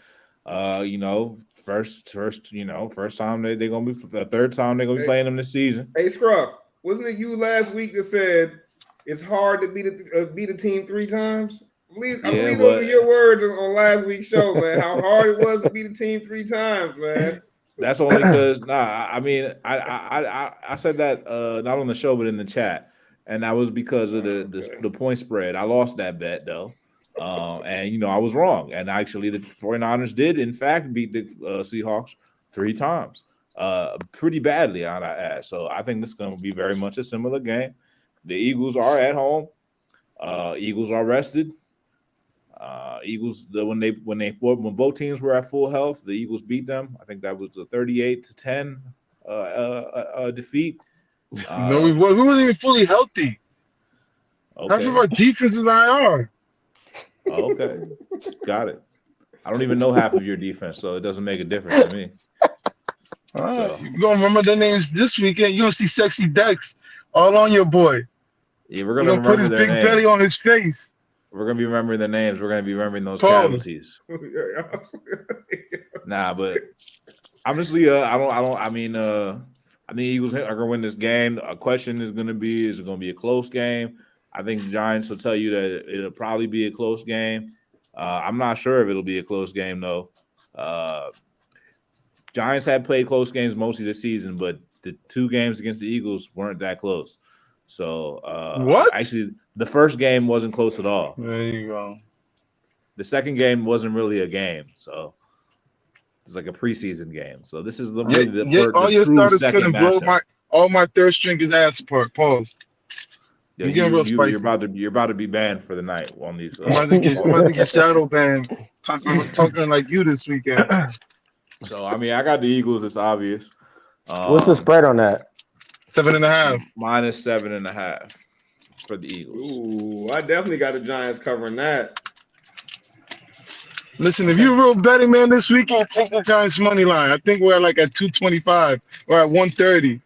First time they're gonna be the third time they're gonna be playing them this season. Hey, Scruff, wasn't it you last week that said it's hard to beat a team 3 times? I believe those are your words on last week's show, man. How hard it was to beat a team 3 times, man. That's only because I said that not on the show but in the chat, and that was because of the point spread. I lost that bet though. And I was wrong. And actually, the 49ers did, in fact, beat the Seahawks 3 times, pretty badly, on our ass. So I think this is going to be very much a similar game. The Eagles are at home. Eagles are rested. Eagles, when both teams were at full health, the Eagles beat them. I think that was a 38-10 defeat. No, we wasn't even fully healthy. Okay. Half of our defense was IR. Okay, got it. I don't even know half of your defense, so it doesn't make a difference to me. All right, So you gonna remember the names this weekend. You're gonna see sexy Dex all on your boy. yeah, we're You're gonna gonna put remember his their big belly names. on his face. We're gonna be remembering their names. We're gonna be remembering those Pause. casualties. Nah, but honestly, I think Eagles are gonna win this game. A question is gonna be: is it gonna be a close game? I think the Giants will tell you that it'll probably be a close game. I'm not sure if it'll be a close game though. Giants have played close games mostly this season, but the 2 games against the Eagles weren't that close. So What? actually, the first game wasn't close at all. There you go. The second game wasn't really a game, so it's like a preseason game. So this is really All the your true starters second couldn't blow matchup. all my third stringers ass apart. Pause. Yo, I'm getting real spicy. you're about to be banned for the night on these. I'm about to get shadow banned talking like you this weekend. So I mean, I got the Eagles. It's obvious. What's the spread on that? 7.5. Minus 7.5 for the Eagles. Ooh, I definitely got the Giants covering that. Listen, if you're a real betting man this weekend, take the Giants money line. I think we're like at 225 or at 130.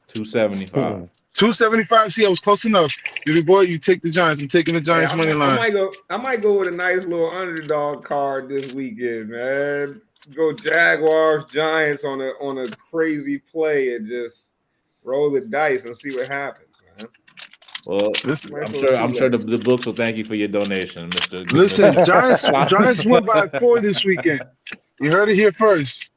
275. 275. See, I was close enough. Baby boy, you take the Giants. I'm taking the Giants money line. I might go with a nice little underdog card this weekend, man. Go Jaguars, Giants on a crazy play and just roll the dice and see what happens, man. Well, I'm sure the books will thank you for your donation, Mr. Listen, Giants win by 4 this weekend. You heard it here first.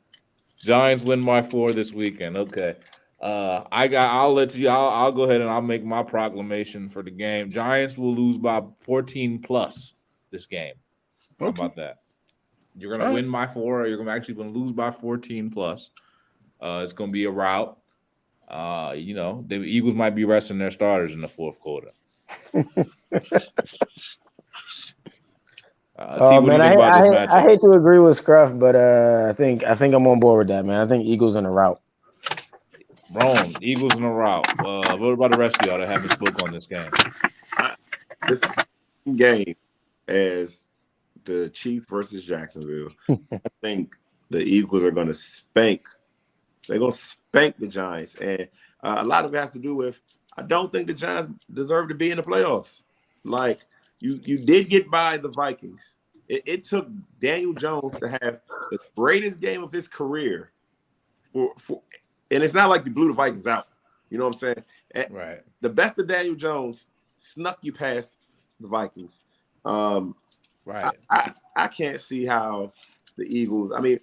Giants win by 4 this weekend. Okay. I'll go ahead and I'll make my proclamation for the game. Giants will lose by 14 plus this game. How about that? You're gonna win by 4. You're actually gonna lose by 14 plus. It's gonna be a rout. The Eagles might be resting their starters in the fourth quarter. Man, I hate to agree with Scruff, but I think I'm on board with that, man. I think Eagles in a rout. Wrong. Eagles in a rout. What about the rest of y'all that haven't spoke on this game? This game as the Chiefs versus Jacksonville. I think the Eagles are going to spank. They're going to spank the Giants, and a lot of it has to do with I don't think the Giants deserve to be in the playoffs. Like you did get by the Vikings. It took Daniel Jones to have the greatest game of his career and it's not like you blew the Vikings out. You know what I'm saying? And right. The best of Daniel Jones snuck you past the Vikings. Right. I can't see how the Eagles. I mean,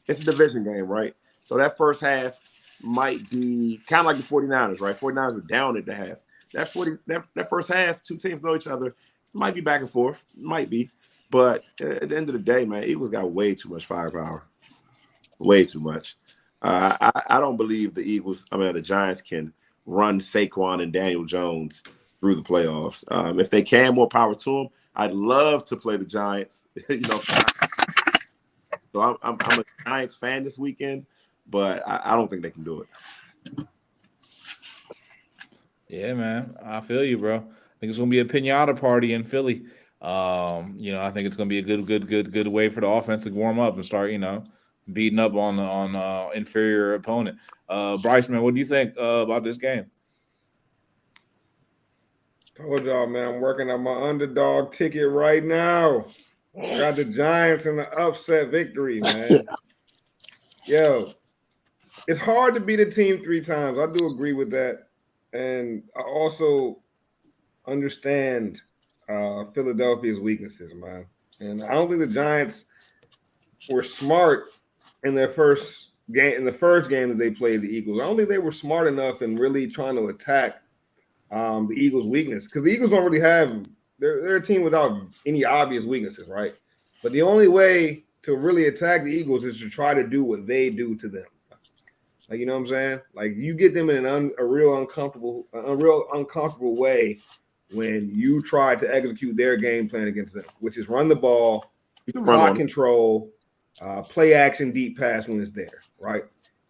it's a division game, right? So that first half might be kind of like the 49ers, right? 49ers were down at the half. That first half, 2 teams know each other. Might be back and forth. Might be. But at the end of the day, man, Eagles got way too much firepower. Way too much. I don't believe the Giants can run Saquon and Daniel Jones through the playoffs. If they can, more power to them. I'd love to play the Giants. So I'm a Giants fan this weekend, but I don't think they can do it. Yeah, man, I feel you, bro. I think it's gonna be a piñata party in Philly. I think it's gonna be a good way for the offense to warm up and start, beating up on inferior opponent. Bryce, man, what do you think about this game? Told y'all, man, I'm working on my underdog ticket right now. Got the Giants in the upset victory, man. Yo, it's hard to beat a team 3 times. I do agree with that. And I also understand Philadelphia's weaknesses, man. And I don't think the Giants were smart in their first game, that they played the Eagles. I don't think they were smart enough in really trying to attack the Eagles' weakness, because the Eagles don't really have they're a team without any obvious weaknesses, right? But the only way to really attack the Eagles is to try to do what they do to them. Like, you know what I'm saying? Like, you get them in a real uncomfortable way when you try to execute their game plan against them, which is run the ball, clock control, play action, deep pass when it's there, right?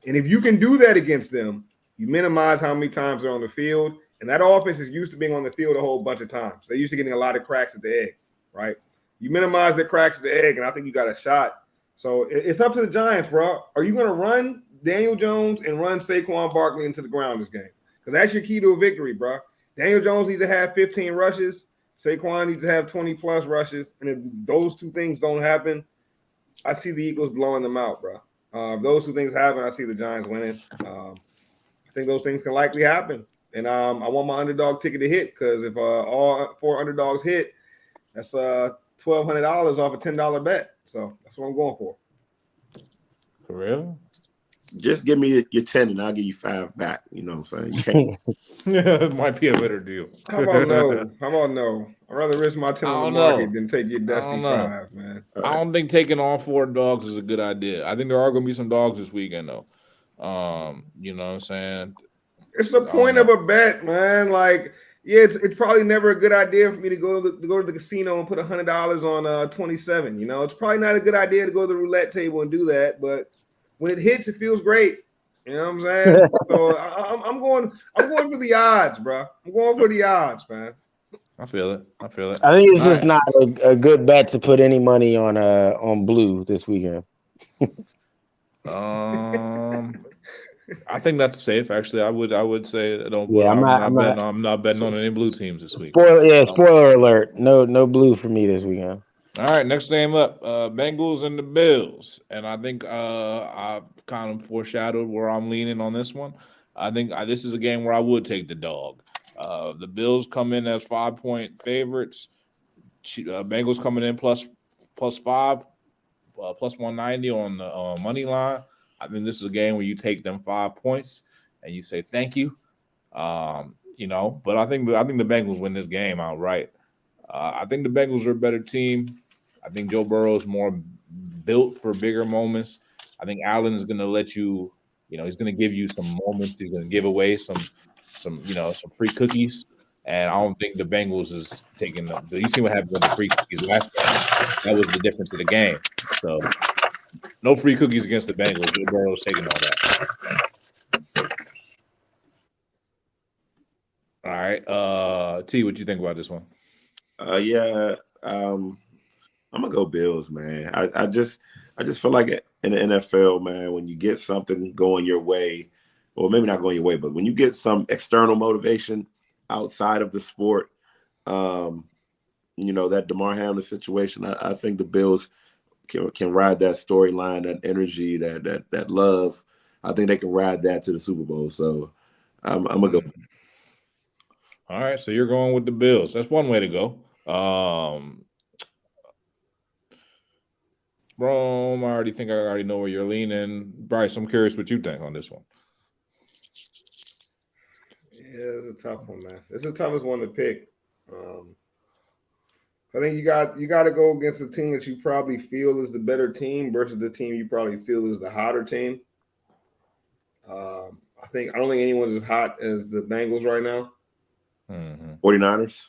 And if you can do that against them, you minimize how many times they're on the field. And that offense is used to being on the field a whole bunch of times. They're used to getting a lot of cracks at the egg, right? You minimize the cracks at the egg, and I think you got a shot. So it's up to the Giants, bro. Are you going to run Daniel Jones and run Saquon Barkley into the ground this game. Because that's your key to a victory, bro. Daniel Jones needs to have 15 rushes. Saquon needs to have 20-plus rushes. And if those two things don't happen, I see the Eagles blowing them out, bro. If those two things happen, I see the Giants winning. I think those things can likely happen. And I want my underdog ticket to hit because if all 4 underdogs hit, that's $1,200 off a $10 bet. So that's what I'm going for. For real? Just give me your 10 and I'll give you 5 back. You know what I'm saying? You can't. It might be a better deal. How about no? I'd rather risk my 10 on the market than take your dusty 5, man. I don't think taking all 4 dogs is a good idea. I think there are going to be some dogs this weekend, though. You know what I'm saying? It's the point of a bet, man. Like, yeah, it's probably never a good idea for me to go to the casino and put $100 on 27. You know, it's probably not a good idea to go to the roulette table and do that. But when it hits, it feels great. You know what I'm saying? So I'm going for the odds, bro. I'm going for the odds, man. I feel it. I think it's just not a good bet to put any money on blue this weekend. I think that's safe. Actually, I would say don't. Yeah, I'm not betting on any blue teams this week. Spoiler alert. No blue for me this weekend. All right, next game up, Bengals and the Bills, and I think I've kind of foreshadowed where I'm leaning on this one. I think this is a game where I would take the dog. The Bills come in as 5-point favorites. Bengals coming in plus 5, plus 190 on the money line. I think this is a game where you take them 5 points and you say thank you. You know, but I think the Bengals win this game outright. I think the Bengals are a better team. I think Joe Burrow is more built for bigger moments. I think Allen is going to let you, he's going to give you some moments. He's going to give away some free cookies. And I don't think the Bengals is taking them. You see what happened with the free cookies last game. That was the difference of the game. So no free cookies against the Bengals. Joe Burrow's taking all that. All right. T, what you think about this one? I'm gonna go Bills, man. I just feel like in the NFL, man, when you get something going your way, or maybe not going your way, but when you get some external motivation outside of the sport, that DeMar Hamlin situation, I think the Bills can ride that storyline, that energy, that love. I think they can ride that to the Super Bowl. So I'm gonna go. All right, so you're going with the Bills. That's one way to go. Rome, I already know where you're leaning. Bryce, I'm curious what you think on this one. Yeah, it's a tough one, man. It's the toughest one to pick. I think you got to go against the team that you probably feel is the better team versus the team you probably feel is the hotter team. I don't think anyone's as hot as the Bengals right now. 49ers.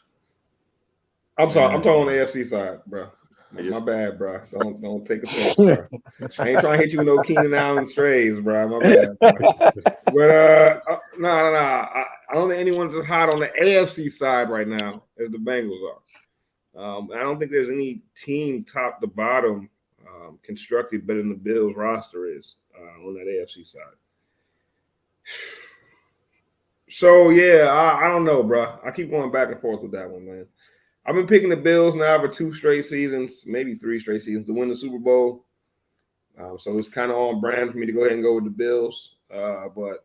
I'm sorry. I'm talking on the AFC side, bro. My bad, bro. Don't take offense, bro. I ain't trying to hit you with no Keenan Allen strays, bro. My bad, bro. But no. I don't think anyone's as hot on the AFC side right now as the Bengals are. I don't think there's any team top to bottom constructed better than the Bills roster is on that AFC side. So yeah, I don't know, bro. I keep going back and forth with that one, man. I've been picking the Bills now for 2 straight seasons, maybe 3 straight seasons to win the Super Bowl. So it's kind of on brand for me to go ahead and go with the Bills. But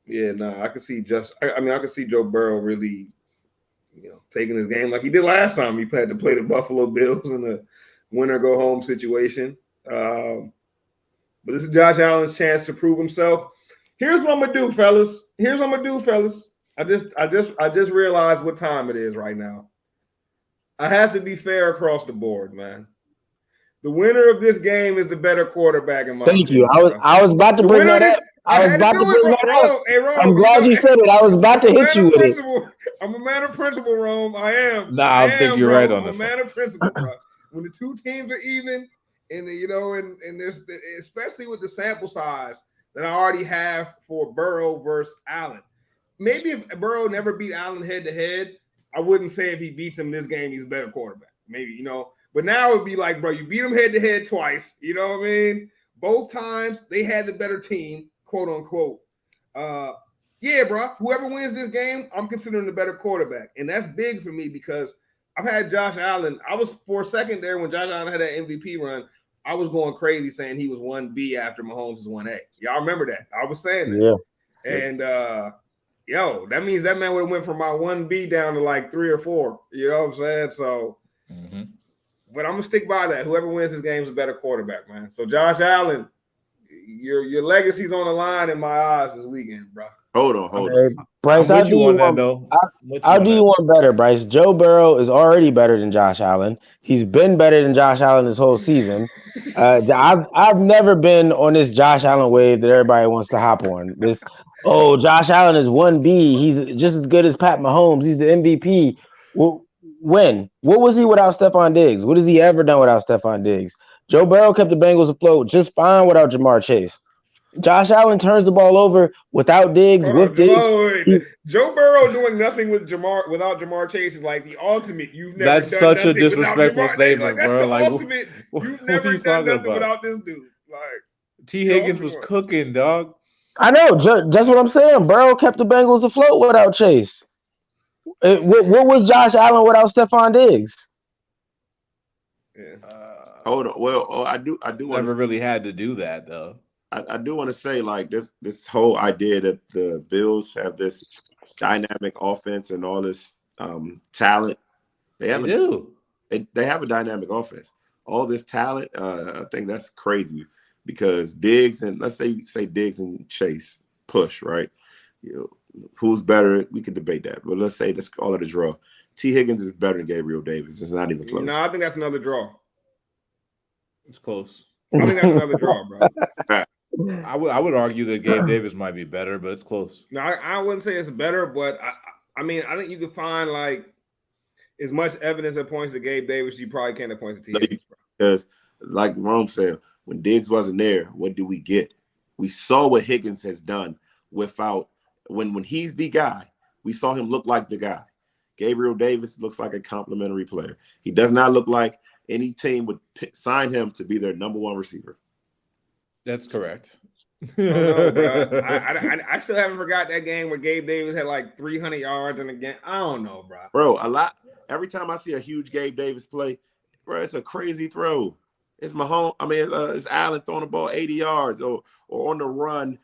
yeah, I could see I could see Joe Burrow really, taking this game like he did last time he had to play the Buffalo Bills in the win or go home situation. But this is Josh Allen's chance to prove himself. Here's what I'm gonna do, fellas. I just realized what time it is right now. I have to be fair across the board, man. The winner of this game is the better quarterback in my opinion. Thank you. I was about to bring that up. I'm glad you said it. I was about to hit you with it. I'm a man of principle, Rome. I am. I think you're right on this. I'm a man of principle, bro. When the 2 teams are even, and and there's especially with the sample size that I already have for Burrow versus Allen. Maybe if Burrow never beat Allen head to head, I wouldn't say if he beats him this game, he's a better quarterback. Maybe, But now it would be like, bro, you beat him head to head twice. You know what I mean? Both times they had the better team. quote unquote, yeah, bro, whoever wins this game, I'm considering the better quarterback. And that's big for me because I've had Josh Allen. I was for a second there when Josh Allen had that MVP run. I was going crazy saying he was 1B after Mahomes is 1A. Y'all remember that? I was saying that. Yeah. And that means that man would have went from my 1B down to like 3 or 4. You know what I'm saying? So, but I'm gonna stick by that. Whoever wins this game is a better quarterback, man. So Josh Allen, your legacy's on the line in my eyes this weekend, bro. Hold on. Bryce, I'll do you one better, Bryce. Joe Burrow is already better than Josh Allen. He's been better than Josh Allen this whole season. I've never been on this Josh Allen wave that everybody wants to hop on. Josh Allen is 1B. He's just as good as Pat Mahomes. He's the MVP. Well, when? What was he without Stephon Diggs? What has he ever done without Stephon Diggs? Joe Burrow kept the Bengals afloat just fine without Jamar Chase. Josh Allen turns the ball over without Diggs, with Diggs. Joe Burrow doing nothing without Jamar Chase is like the ultimate. You've never That's done such a nothing disrespectful statement, that's bro. the Like, ultimate. You've what never are you done talking nothing about? without this dude. Like T. Higgins was cooking, dog. I know. That's what I'm saying. Burrow kept the Bengals afloat without Chase. What was Josh Allen without Stephon Diggs? Yeah. Hold on. Well, I do. Never really had to do that though. I do want to say, like, this whole idea that the Bills have this dynamic offense and all this talent. They have a dynamic offense. All this talent, I think that's crazy because Diggs and let's say Diggs and Chase push, right? Who's better? We could debate that, but let's call it a draw. T. Higgins is better than Gabriel Davis. It's not even close. No, I think that's another draw. It's close. I think that's another draw, bro. I would argue that Gabe Davis might be better, but it's close. No, I wouldn't say it's better, but I mean, I think you could find like as much evidence that points to Gabe Davis, you probably can't point to T. Higgins, bro. Because, like Rome said, when Diggs wasn't there, what do we get? We saw what Higgins has done without when he's the guy. We saw him look like the guy. Gabriel Davis looks like a complimentary player. He does not look like any team would sign him to be their number one receiver. That's correct. No, bro. I still haven't forgot that game where Gabe Davis had like 300 yards in the game. I don't know, bro. Bro, every time I see a huge Gabe Davis play, bro, it's a crazy throw. It's Mahomes. I mean, it's Allen throwing the ball 80 yards or on the run,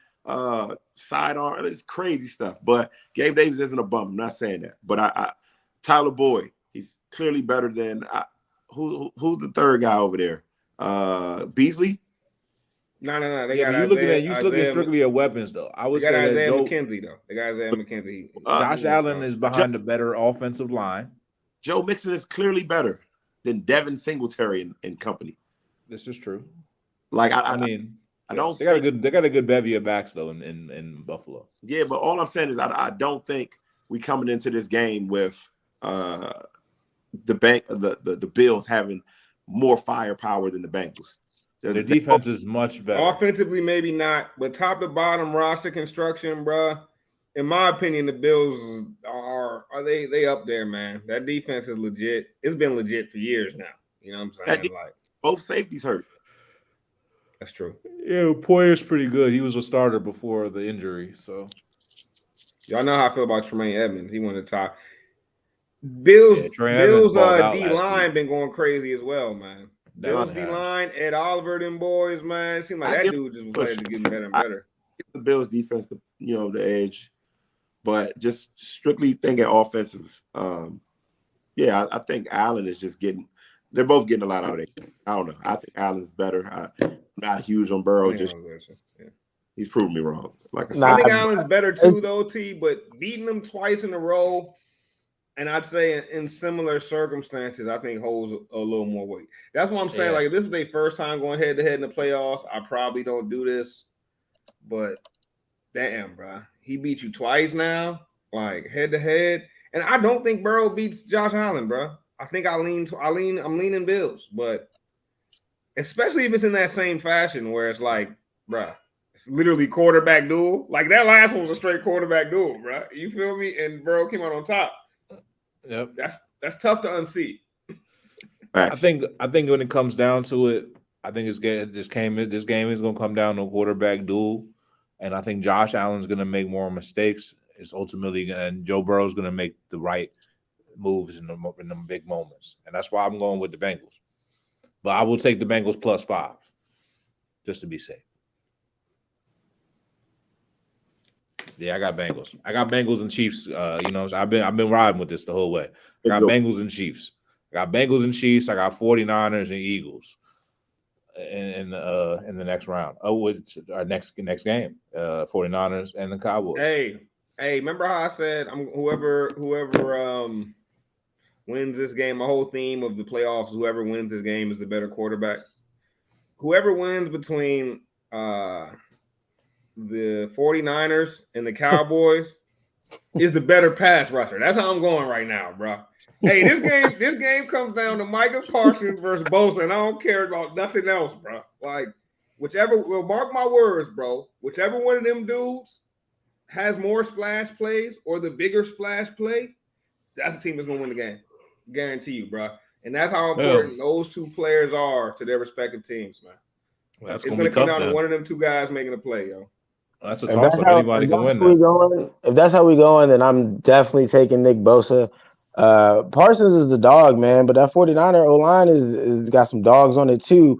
sidearm. It's crazy stuff. But Gabe Davis isn't a bum. I'm not saying that. But Tyler Boyd, he's clearly better than who's the third guy over there? Beasley. No. You looking strictly at weapons, though. I would say that Isaiah McKenzie, though. They got Isaiah McKenzie. Josh Allen is behind a better offensive line. Joe Mixon is clearly better than Devin Singletary and company. This is true. Like I mean, I don't. They got a good bevy of backs though in Buffalo. Yeah, but all I'm saying is I don't think we coming into this game with the Bills having more firepower than the Bengals. Their defense is much better. Offensively, maybe not, but top to bottom roster construction, bro. In my opinion, the Bills are they up there, man. That defense is legit. It's been legit for years now. You know what I'm saying? Like both safeties hurt. That's true. Yeah, Poyer's pretty good. He was a starter before the injury, so y'all know how I feel about Tremaine Edmonds. He won the top. Bills D line been going crazy as well, man. Bills D line, Ed Oliver, them boys, man. It seemed like that dude just was ready to get better and better. The Bills defense, the edge, but just strictly thinking offensive. I think Allen is just getting. They're both getting a lot out of it. I don't know. I think Allen's better. I'm not huge on Burrow. He's proven me wrong. Like I said, I think Allen's better too, though, T. But beating them twice in a row. And I'd say in similar circumstances, I think holds a little more weight. That's what I'm saying. Yeah. Like, if this is their first time going head-to-head in the playoffs, I probably don't do this. But, damn, bro. He beat you twice now, like, head-to-head. And I don't think Burrow beats Josh Allen, bro. I think I'm leaning Bills. But especially if it's in that same fashion where it's like, bro, it's literally quarterback duel. Like, that last one was a straight quarterback duel, bro. You feel me? And Burrow came out on top. Yep, that's tough to unseat. I think when it comes down to it, I think this game is going to come down to a quarterback duel. And I think Josh Allen's going to make more mistakes. It's ultimately and Joe Burrow's going to make the right moves in the big moments. And that's why I'm going with the Bengals. But I will take the Bengals +5 just to be safe. Yeah, I got Bengals. I got Bengals and Chiefs. I've been riding with this the whole way. I got Bengals and Chiefs. I got Bengals and Chiefs. I got 49ers and Eagles in the next round. Which our next game, 49ers and the Cowboys. Hey, remember how I said whoever wins this game, my whole theme of the playoffs, whoever wins this game is the better quarterback. Whoever wins between the 49ers and the Cowboys is the better pass rusher. That's how I'm going right now, bro. Hey, this game comes down to Micah Parsons versus Bosa, and I don't care about nothing else, bro. Like, mark my words, bro. Whichever one of them dudes has more splash plays or the bigger splash play, that's the team that's going to win the game. Guarantee you, bro. And that's how important those two players are to their respective teams, man. Well, it's going to come down to one of them two guys making a play, yo. That's a toss-up. Anybody can win that. If that's how we going, then I'm definitely taking Nick Bosa. Parsons is the dog, man, but that 49er O-line is got some dogs on it too.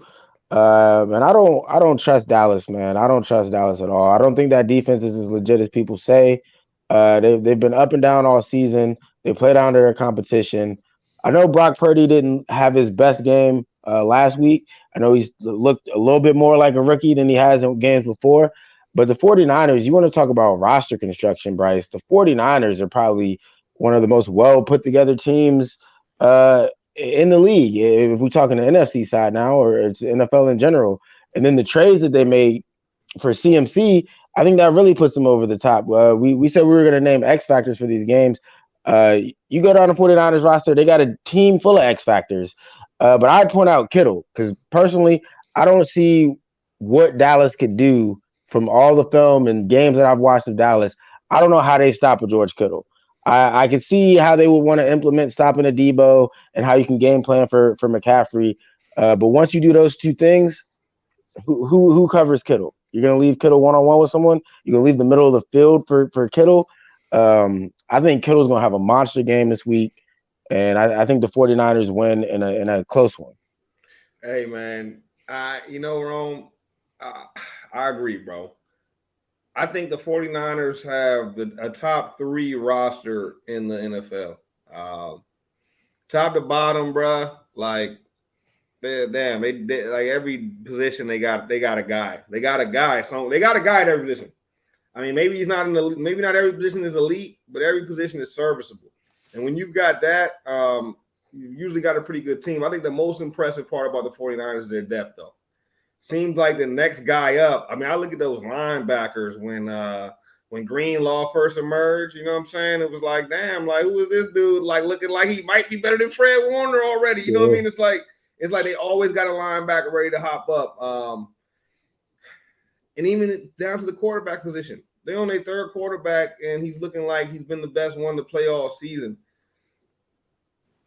And I don't trust Dallas, man. I don't trust Dallas at all. I don't think that defense is as legit as people say. They've been up and down all season. They played under their competition. I know Brock Purdy didn't have his best game last week. I know he's looked a little bit more like a rookie than he has in games before. But the 49ers, you want to talk about roster construction, Bryce. The 49ers are probably one of the most well put together teams in the league. If we're talking the NFC side now, or it's NFL in general. And then the trades that they made for CMC, I think that really puts them over the top. We said we were going to name X factors for these games. You go down the 49ers roster, they got a team full of X factors. But I'd point out Kittle, because personally, I don't see what Dallas could do from all the film and games that I've watched of Dallas. I don't know how they stop a George Kittle. I can see how they would want to implement stopping a Debo and how you can game plan for McCaffrey. But once you do those two things, who covers Kittle? You're going to leave Kittle one-on-one with someone? You're going to leave the middle of the field for Kittle? I think Kittle's going to have a monster game this week. And I think the 49ers win in a close one. Hey, man. Rome, I agree, bro. I think the 49ers have a top 3 roster in the NFL. Top to bottom, bro. Like, they like every position they got a guy. They got a guy. So they got a guy at every position. I mean, maybe maybe not every position is elite, but every position is serviceable. And when you've got that, you've usually got a pretty good team. I think the most impressive part about the 49ers is their depth, though. Seems like the next guy up. I mean, I look at those linebackers when Greenlaw first emerged, you know what I'm saying? It was like, damn, like, who is this dude? Like, looking like he might be better than Fred Warner already. You know what I mean? It's like they always got a linebacker ready to hop up. And even down to the quarterback position. They on their third quarterback, and he's looking like he's been the best one to play all season.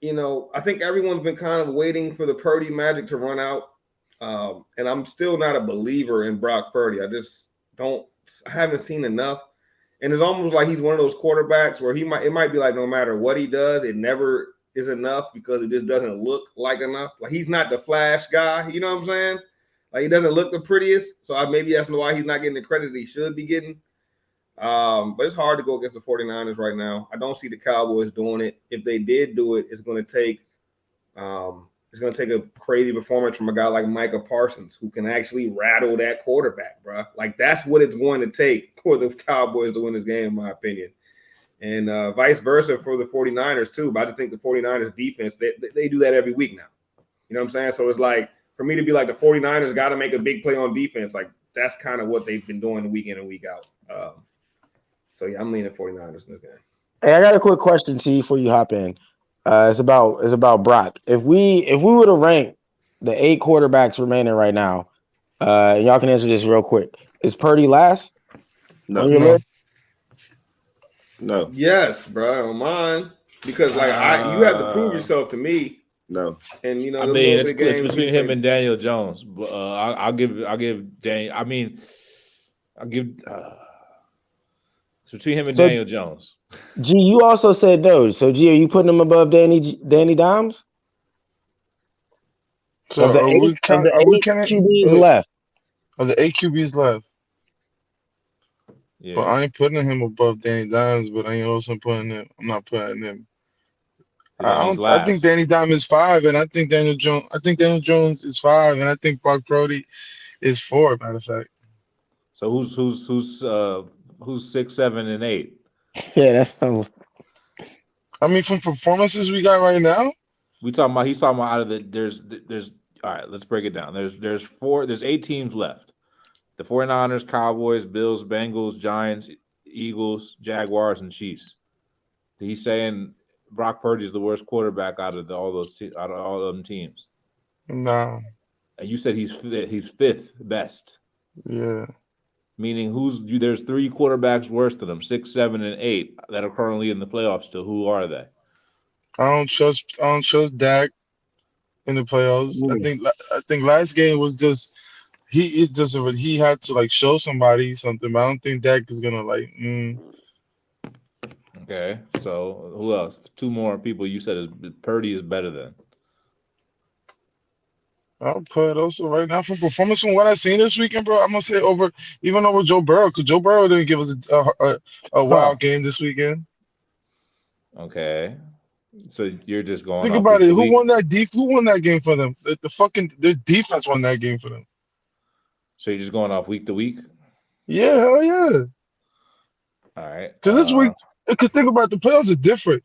You know, I think everyone's been kind of waiting for the Purdy magic to run out. And I'm still not a believer in Brock Purdy. I haven't seen enough. And it's almost like he's one of those quarterbacks where it might be like no matter what he does, it never is enough because it just doesn't look like enough. Like he's not the flash guy, you know what I'm saying? Like he doesn't look the prettiest. So maybe that's why he's not getting the credit he should be getting. But it's hard to go against the 49ers right now. I don't see the Cowboys doing it. If they did do it, it's going to take a crazy performance from a guy like Micah Parsons, who can actually rattle that quarterback, bro. Like that's what it's going to take for the Cowboys to win this game, in my opinion. And vice versa for the 49ers too. But I just think the 49ers defense, they do that every week now. You know what I'm saying? So it's like, for me to be like the 49ers got to make a big play on defense, like that's kind of what they've been doing week in and week out. So yeah, I'm leaning 49ers in this game. Hey, I got a quick question to you before you hop in. It's about Brock. If we were to rank the 8 quarterbacks remaining right now, y'all can answer this real quick. Is Purdy last on your list? No. Yes, bro, on mine. Because like you have to prove yourself to me. No. And you know, I mean, it's between him and Daniel Jones. I'll give Daniel. I mean, I'll give it's between him and So, Daniel Jones. G, you also said no. So, G, are you putting him above Danny Dimes? So Of the are we eight counting QBs left. of the 8 QBs left? But Yeah. I ain't putting him above Danny Dimes, but I ain't also putting him. I'm not putting him. Then he's I think last. Danny Dimes is 5, and I think Daniel Jones. I think Daniel Jones is 5, and I think Brock Purdy is 4. Matter of fact. So who's 6, 7, and 8? Yeah, that's I mean, from performances we got right now. He's talking about out of the there's all right, let's break it down. There's 8 teams left. The 49ers, Cowboys, Bills, Bengals, Giants, Eagles, Jaguars, and Chiefs. He's saying Brock Purdy is the worst quarterback out of all them teams. Nah. And you said he's 5th best. Yeah. Meaning there's 3 quarterbacks worse than him, 6, 7, and 8 that are currently in the playoffs still. Who are they? I don't trust Dak in the playoffs. I think last game was just he had to like show somebody something. But I don't think Dak is gonna like. Okay, so who else? 2 more people you said is Purdy is better than. I'll put also right now from performance from what I seen this weekend, bro. I'm gonna say over Joe Burrow, because Joe Burrow didn't give us a wild game this weekend. Okay, so you're just going Think off about week it. to Who week. won that Who won that game for them? Their defense won that game for them. So you're just going off week to week. Yeah, hell yeah. All right. Because this week, because think about it, the playoffs are different.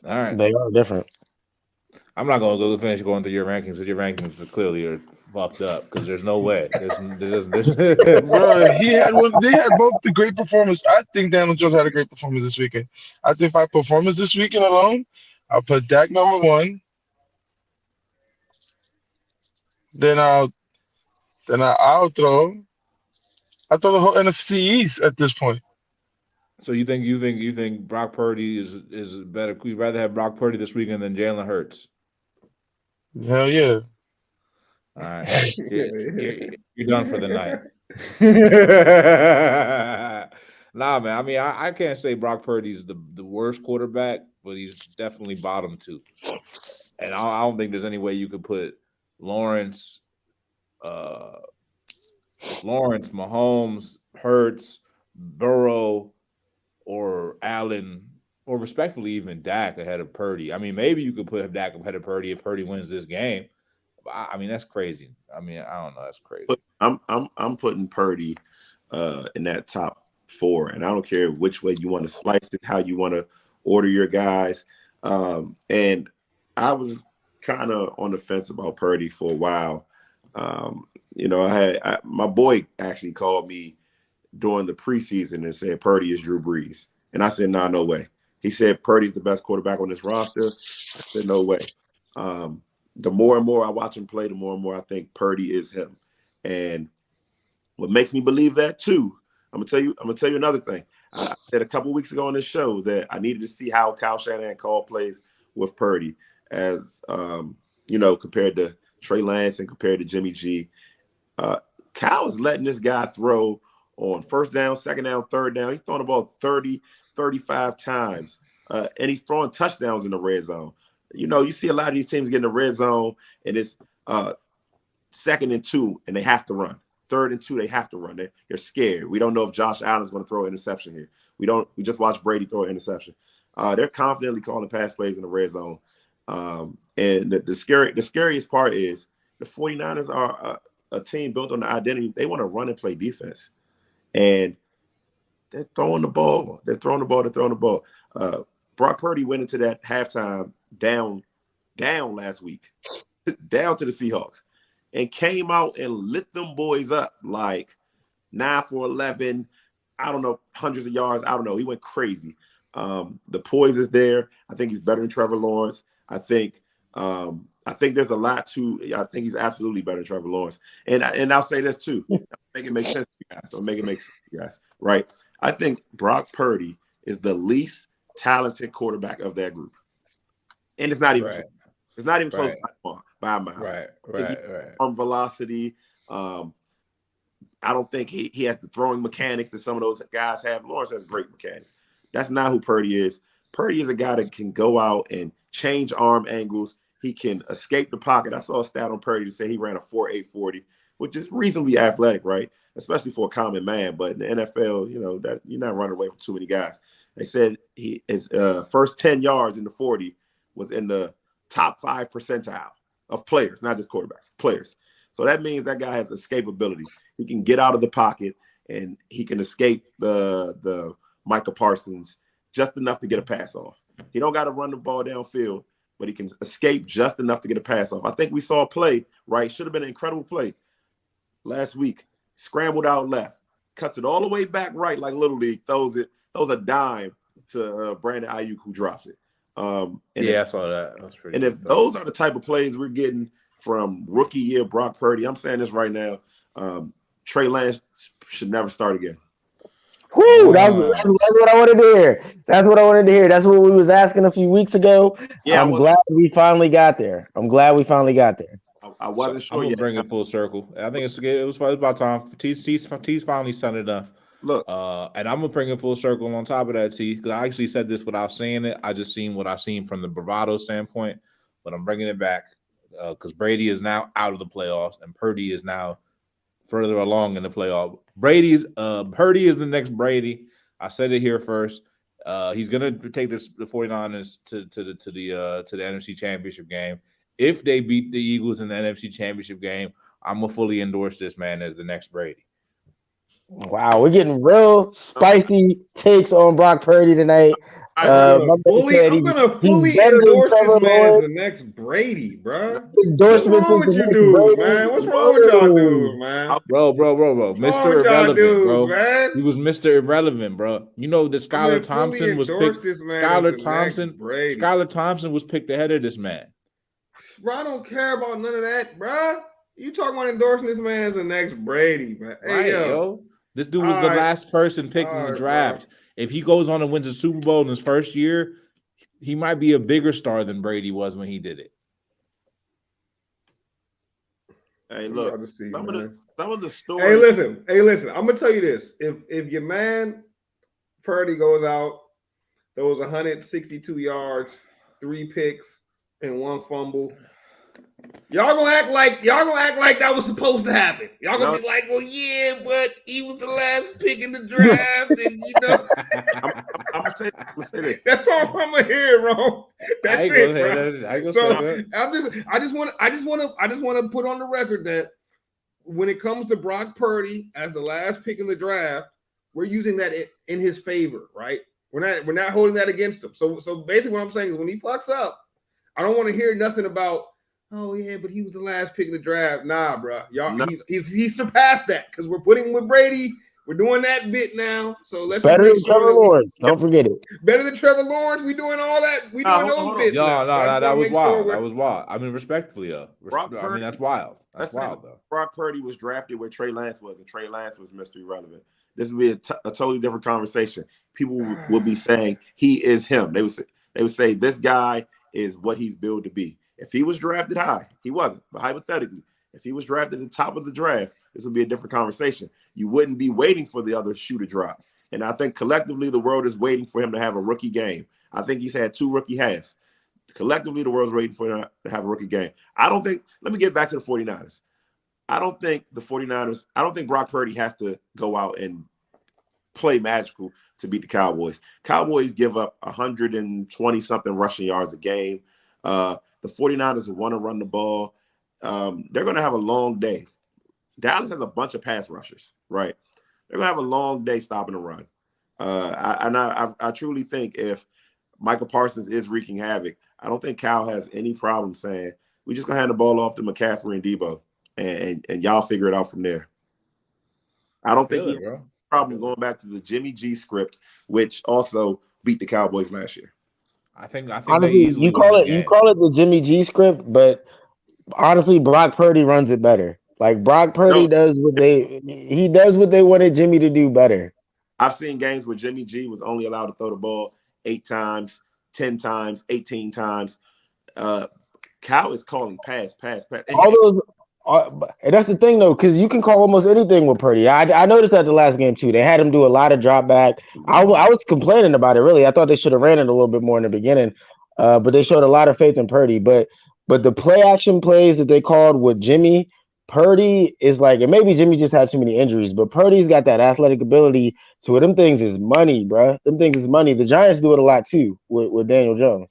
All right. they are different. I'm not going to go finish going through your rankings because your rankings are clearly fucked up because there's no way. There's Bro, they had both the great performance. I think Daniel Jones had a great performance this weekend. I think by performance this weekend alone, I'll put Dak number 1. Then I'll throw the whole NFC East at this point. So you think Brock Purdy is better? You'd rather have Brock Purdy this weekend than Jalen Hurts? Hell yeah. All right, you're done for the night. Nah, man. I mean, I can't say Brock Purdy's the worst quarterback, but he's definitely bottom 2. And I don't think there's any way you could put Lawrence, Mahomes, Hurts, Burrow, or Allen, or respectfully even Dak ahead of Purdy. I mean, maybe you could put Dak ahead of Purdy if Purdy wins this game. I mean, that's crazy. I mean, I don't know. That's crazy. But I'm putting Purdy in that top 4, and I don't care which way you want to slice it, how you want to order your guys. And I was kind of on the fence about Purdy for a while. My boy actually called me during the preseason and said Purdy is Drew Brees, and I said, nah, no way. He said Purdy's the best quarterback on this roster. I said, no way. The more and more I watch him play, the more and more I think Purdy is him. And what makes me believe that too, I'm gonna tell you another thing. I said a couple weeks ago on this show that I needed to see how Kyle Shanahan call plays with Purdy, as compared to Trey Lance and compared to Jimmy G. Kyle is letting this guy throw on first down, second down, third down. He's throwing the ball 30, 35 times, and he's throwing touchdowns in the red zone. You see a lot of these teams get in the red zone, and it's 2nd and 2, and they have to run. 3rd and 2, they have to run. They're scared. We don't know if Josh Allen's going to throw an interception here. We just watched Brady throw an interception. They're confidently calling pass plays in the red zone. And the scariest part is the 49ers are a team built on the identity. They want to run and play defense. And they're throwing the ball. They're throwing the ball. Brock Purdy went into that halftime down last week, down to the Seahawks, and came out and lit them boys up like 9 for 11. I don't know, hundreds of yards. I don't know. He went crazy. The poise is there. I think he's better than Trevor Lawrence. I think there's a lot to. I think he's absolutely better than Trevor Lawrence. And I'll say this too. I'll make it make sense to you guys. I'll make it make sense to you guys. Right? I think Brock Purdy is the least talented quarterback of that group, and it's not even close. It's not even close by a mile. Right. Arm velocity, I don't think he has the throwing mechanics that some of those guys have. Lawrence has great mechanics. That's not who Purdy is. Purdy is a guy that can go out and change arm angles. He can escape the pocket. I saw a stat on Purdy to say he ran a 4.8 40, which is reasonably athletic, right? Especially for a common man. But in the NFL, that you're not running away from too many guys. They said his first 10 yards in the 40 was in the top 5 percentile of players, not just quarterbacks, players. So that means that guy has escapability. He can get out of the pocket and he can escape the Micah Parsons just enough to get a pass off. He don't got to run the ball downfield, but he can escape just enough to get a pass off. I think we saw a play, right? Should have been an incredible play last week. Scrambled out left, cuts it all the way back right like Little League, throws a dime to Brandon Ayuk, who drops it. I saw that. That was pretty. And if those are the type of plays we're getting from rookie year Brock Purdy, I'm saying this right now, Trey Lance should never start again. Whoo, that's what I wanted to hear. That's what I wanted to hear. That's what we was asking a few weeks ago. Yeah, I'm glad we finally got there. I wasn't sure. I'm gonna bring it full circle. I think it was about time. T's finally done enough. Look, and I'm gonna bring it full circle on top of that, T, because I actually said this without saying it. I just seen what I seen from the bravado standpoint, but I'm bringing it back because Brady is now out of the playoffs and Purdy is now further along in the playoff. Purdy is the next Brady. I said it here first. He's gonna take the 49ers to the NFC Championship game. If they beat the Eagles in the NFC Championship game, I'm gonna fully endorse this man as the next Brady. Wow, we're getting real spicy takes on Brock Purdy tonight. I'm gonna fully endorse this man as the next Brady, bro. What's wrong with you dudes, man? What's wrong with y'all dudes, man? Bro. Mr. Irrelevant, bro. Man? He was Mr. Irrelevant, bro. You know that Skylar Thompson was picked. Skylar Thompson was picked ahead of this man. Bro, I don't care about none of that, bro. You talking about endorsing this man as the next Brady, man? Hey, right, yo. This dude was the last person picked in the draft. Bro. If he goes on and wins a Super Bowl in his first year, he might be a bigger star than Brady was when he did it. Hey, look, some of the stories. Hey, listen. I'm gonna tell you this: if your man Purdy goes out, those 162 yards, 3 picks, and 1 fumble. Y'all gonna act like that was supposed to happen. Y'all gonna be like, well, yeah, but he was the last pick in the draft, and I'm gonna say this. That's all I'm gonna hear, bro. That's it, bro. I just want to put on the record that when it comes to Brock Purdy as the last pick in the draft, we're using that in his favor, right? We're not holding that against him. So basically, what I'm saying is when he fucks up, I don't want to hear nothing about. Oh yeah, but he was the last pick in the draft. Nah, bro, y'all, he's surpassed that because we're putting him with Brady. We're doing that bit now. So let's better than Trevor Lawrence. Don't forget it. Better than Trevor Lawrence. We doing all that. We doing those bits. No, that was wild. That was wild. I mean, respectfully, that's wild. That's wild, though. Brock Purdy was drafted where Trey Lance was, and Trey Lance was Mr. Irrelevant. This would be a totally different conversation. People would be saying he is him. They would say this guy is what he's billed to be. If he was drafted high, he wasn't, but hypothetically, if he was drafted at the top of the draft, this would be a different conversation. You wouldn't be waiting for the other shoe to drop. And I think collectively the world is waiting for him to have a rookie game. I think he's had 2 rookie halves. Collectively, the world's waiting for him to have a rookie game. Let me get back to the 49ers. I don't think Brock Purdy has to go out and play magical to beat the Cowboys. Cowboys give up 120-something rushing yards a game. The 49ers want to run the ball. They're going to have a long day. Dallas has a bunch of pass rushers, right? They're going to have a long day stopping the run. I truly think if Micah Parsons is wreaking havoc, I don't think Cal has any problem saying, we're just going to hand the ball off to McCaffrey and Debo, and y'all figure it out from there. I don't think he has a problem going back to the Jimmy G script, which also beat the Cowboys last year. I think honestly, you call it the Jimmy G script, but honestly, Brock Purdy runs it better. Like Brock Purdy does what they wanted Jimmy to do better. I've seen games where Jimmy G was only allowed to throw the ball 8 times, 10 times, 18 times. Cal is calling pass. And that's the thing though, because you can call almost anything with Purdy. I noticed that the last game too. They had him do a lot of drop back. I was complaining about it really. I thought they should have ran it a little bit more in the beginning, but they showed a lot of faith in Purdy. But the play action plays that they called with Jimmy Purdy is like, and maybe Jimmy just had too many injuries, but Purdy's got that athletic ability to it. Them things is money, bro. Them things is money. The Giants do it a lot too with Daniel Jones.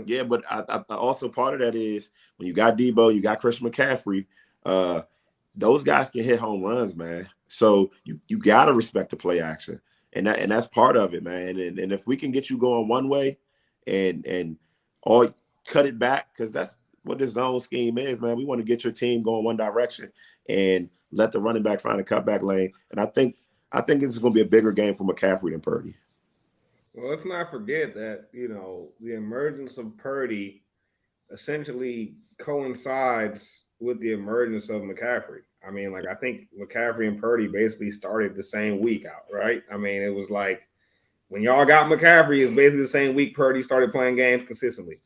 Yeah, but I also part of that is when you got Debo, you got Christian McCaffrey. Those guys can hit home runs, man. So you gotta respect the play action, and that's part of it, man. And if we can get you going one way, and or cut it back, because that's what this zone scheme is, man. We want to get your team going one direction and let the running back find a cutback lane. And I think this is going to be a bigger game for McCaffrey than Purdy. Well, let's not forget that, the emergence of Purdy essentially coincides with the emergence of McCaffrey. I mean, I think McCaffrey and Purdy basically started the same week out, right? I mean, it was like when y'all got McCaffrey, it's basically the same week Purdy started playing games consistently.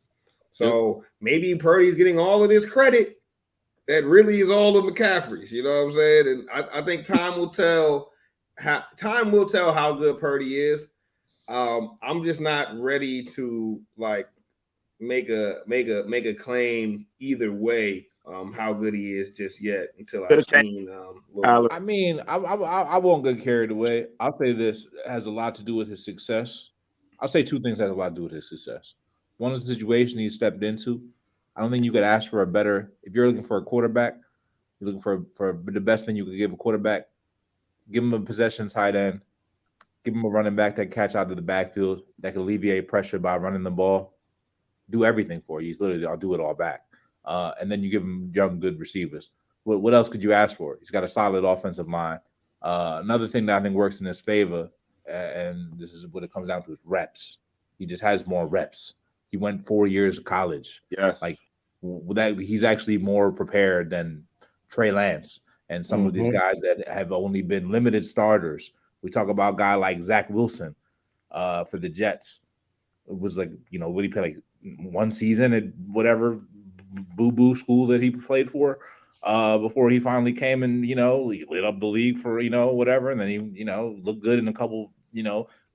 So maybe Purdy's getting all of this credit that really is all of McCaffrey's. You know what I'm saying? And I think time will tell how good Purdy is. I'm just not ready to make a claim either way how good he is just yet until I've seen. I mean, I won't get carried away. I'll say this has a lot to do with his success. I'll say two things that have a lot to do with his success. One is the situation he stepped into. I don't think you could ask for a better. If you're looking for a quarterback, you're looking for the best thing you could give a quarterback. Give him a possession tight end. Give him a running back that catch out of the backfield that can alleviate pressure by running the ball. Do everything for you. He's literally, I'll do it all back. And then you give him young, good receivers. What else could you ask for? He's got a solid offensive line. Another thing that I think works in his favor, and this is what it comes down to, is reps. He just has more reps. He went 4 years of college. Yes. That he's actually more prepared than Trey Lance and some of these guys that have only been limited starters. We talk about a guy like Zach Wilson for the Jets. It was what he played one season at whatever boo-boo school that he played for before he finally came and, he lit up the league for, whatever. And then he, looked good in a couple,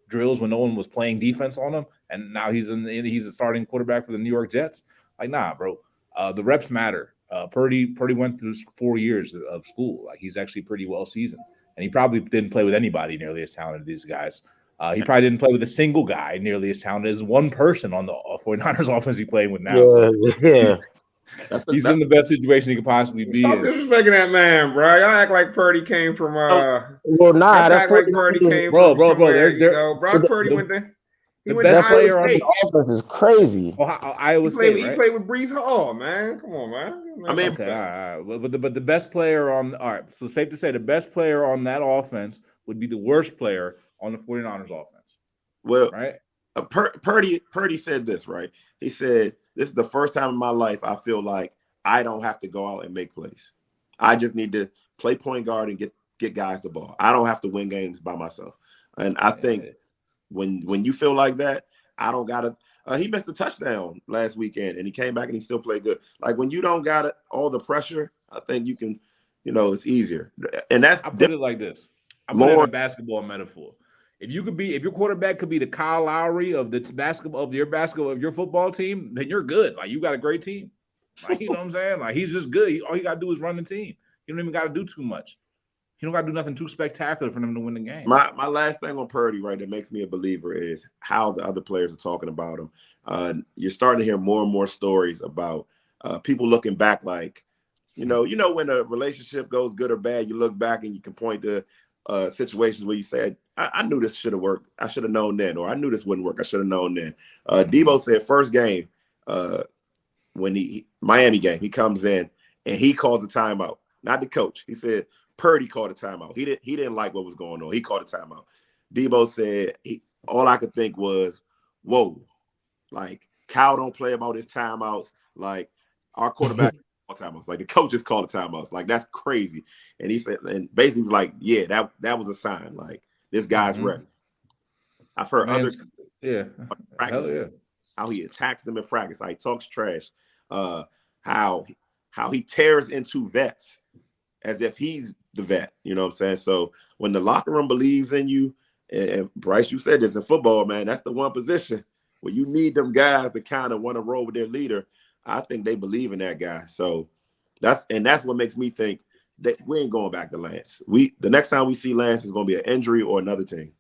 drills when no one was playing defense on him. And now he's a starting quarterback for the New York Jets. Nah, bro. The reps matter. Purdy went through 4 years of school. He's actually pretty well seasoned. And he probably didn't play with anybody nearly as talented as these guys. He probably didn't play with a single guy nearly as talented as one person on the 49ers offense he played with now. Yeah. He's in the best situation he could possibly be. Stop disrespecting that man, bro. Y'all act like Purdy came from. Well, nah, act like Purdy came bro. from. Brock Purdy went there. He went best to player Iowa State. on the offense is crazy. Iowa State, right? He played with Brees Hall, man. Come on, man. I mean, okay, all right. But the best player on all right. So safe to say the best player on that offense would be the worst player on the 49ers offense. Well, right. Purdy said this, right? He said, "This is the first time in my life I feel like I don't have to go out and make plays. I just need to play point guard and get guys the ball. I don't have to win games by myself." And I think when you feel like that, I don't gotta. He missed a touchdown last weekend, and he came back and he still played good. When you don't got all the pressure, I think you can, it's easier. And that's I put it like this. I put it in a basketball metaphor. If your quarterback could be the Kyle Lowry of the basketball of your football team, then you're good. You got a great team. You know what I'm saying? He's just good. All you gotta do is run the team. You don't even gotta do too much. You don't gotta do nothing too spectacular for them to win the game. My last thing on Purdy, right, that makes me a believer is how the other players are talking about him. You're starting to hear more and more stories about people looking back when a relationship goes good or bad, you look back and you can point to situations where you said, I knew this should have worked. I should have known then, or I knew this wouldn't work. I should have known then. Debo said first game, when Miami game, he comes in and he calls a timeout. Not the coach. He said Purdy called a timeout. He didn't like what was going on. He called a timeout. Debo said all I could think was, whoa, Cal don't play about his timeouts. Our quarterback call timeouts. The coaches call the timeouts. That's crazy. And he said, and basically was like, yeah, that was a sign. This guy's ready. I've heard practice, how he attacks them in practice. He talks trash. How how he tears into vets as if he's the vet. You know what I'm saying? So when the locker room believes in you, and Bryce, you said this in football, man, that's the one position where you need them guys to kind of want to roll with their leader. I think they believe in that guy. So that's what makes me think that we ain't going back to Lance. The next time we see Lance is going to be an injury or another team.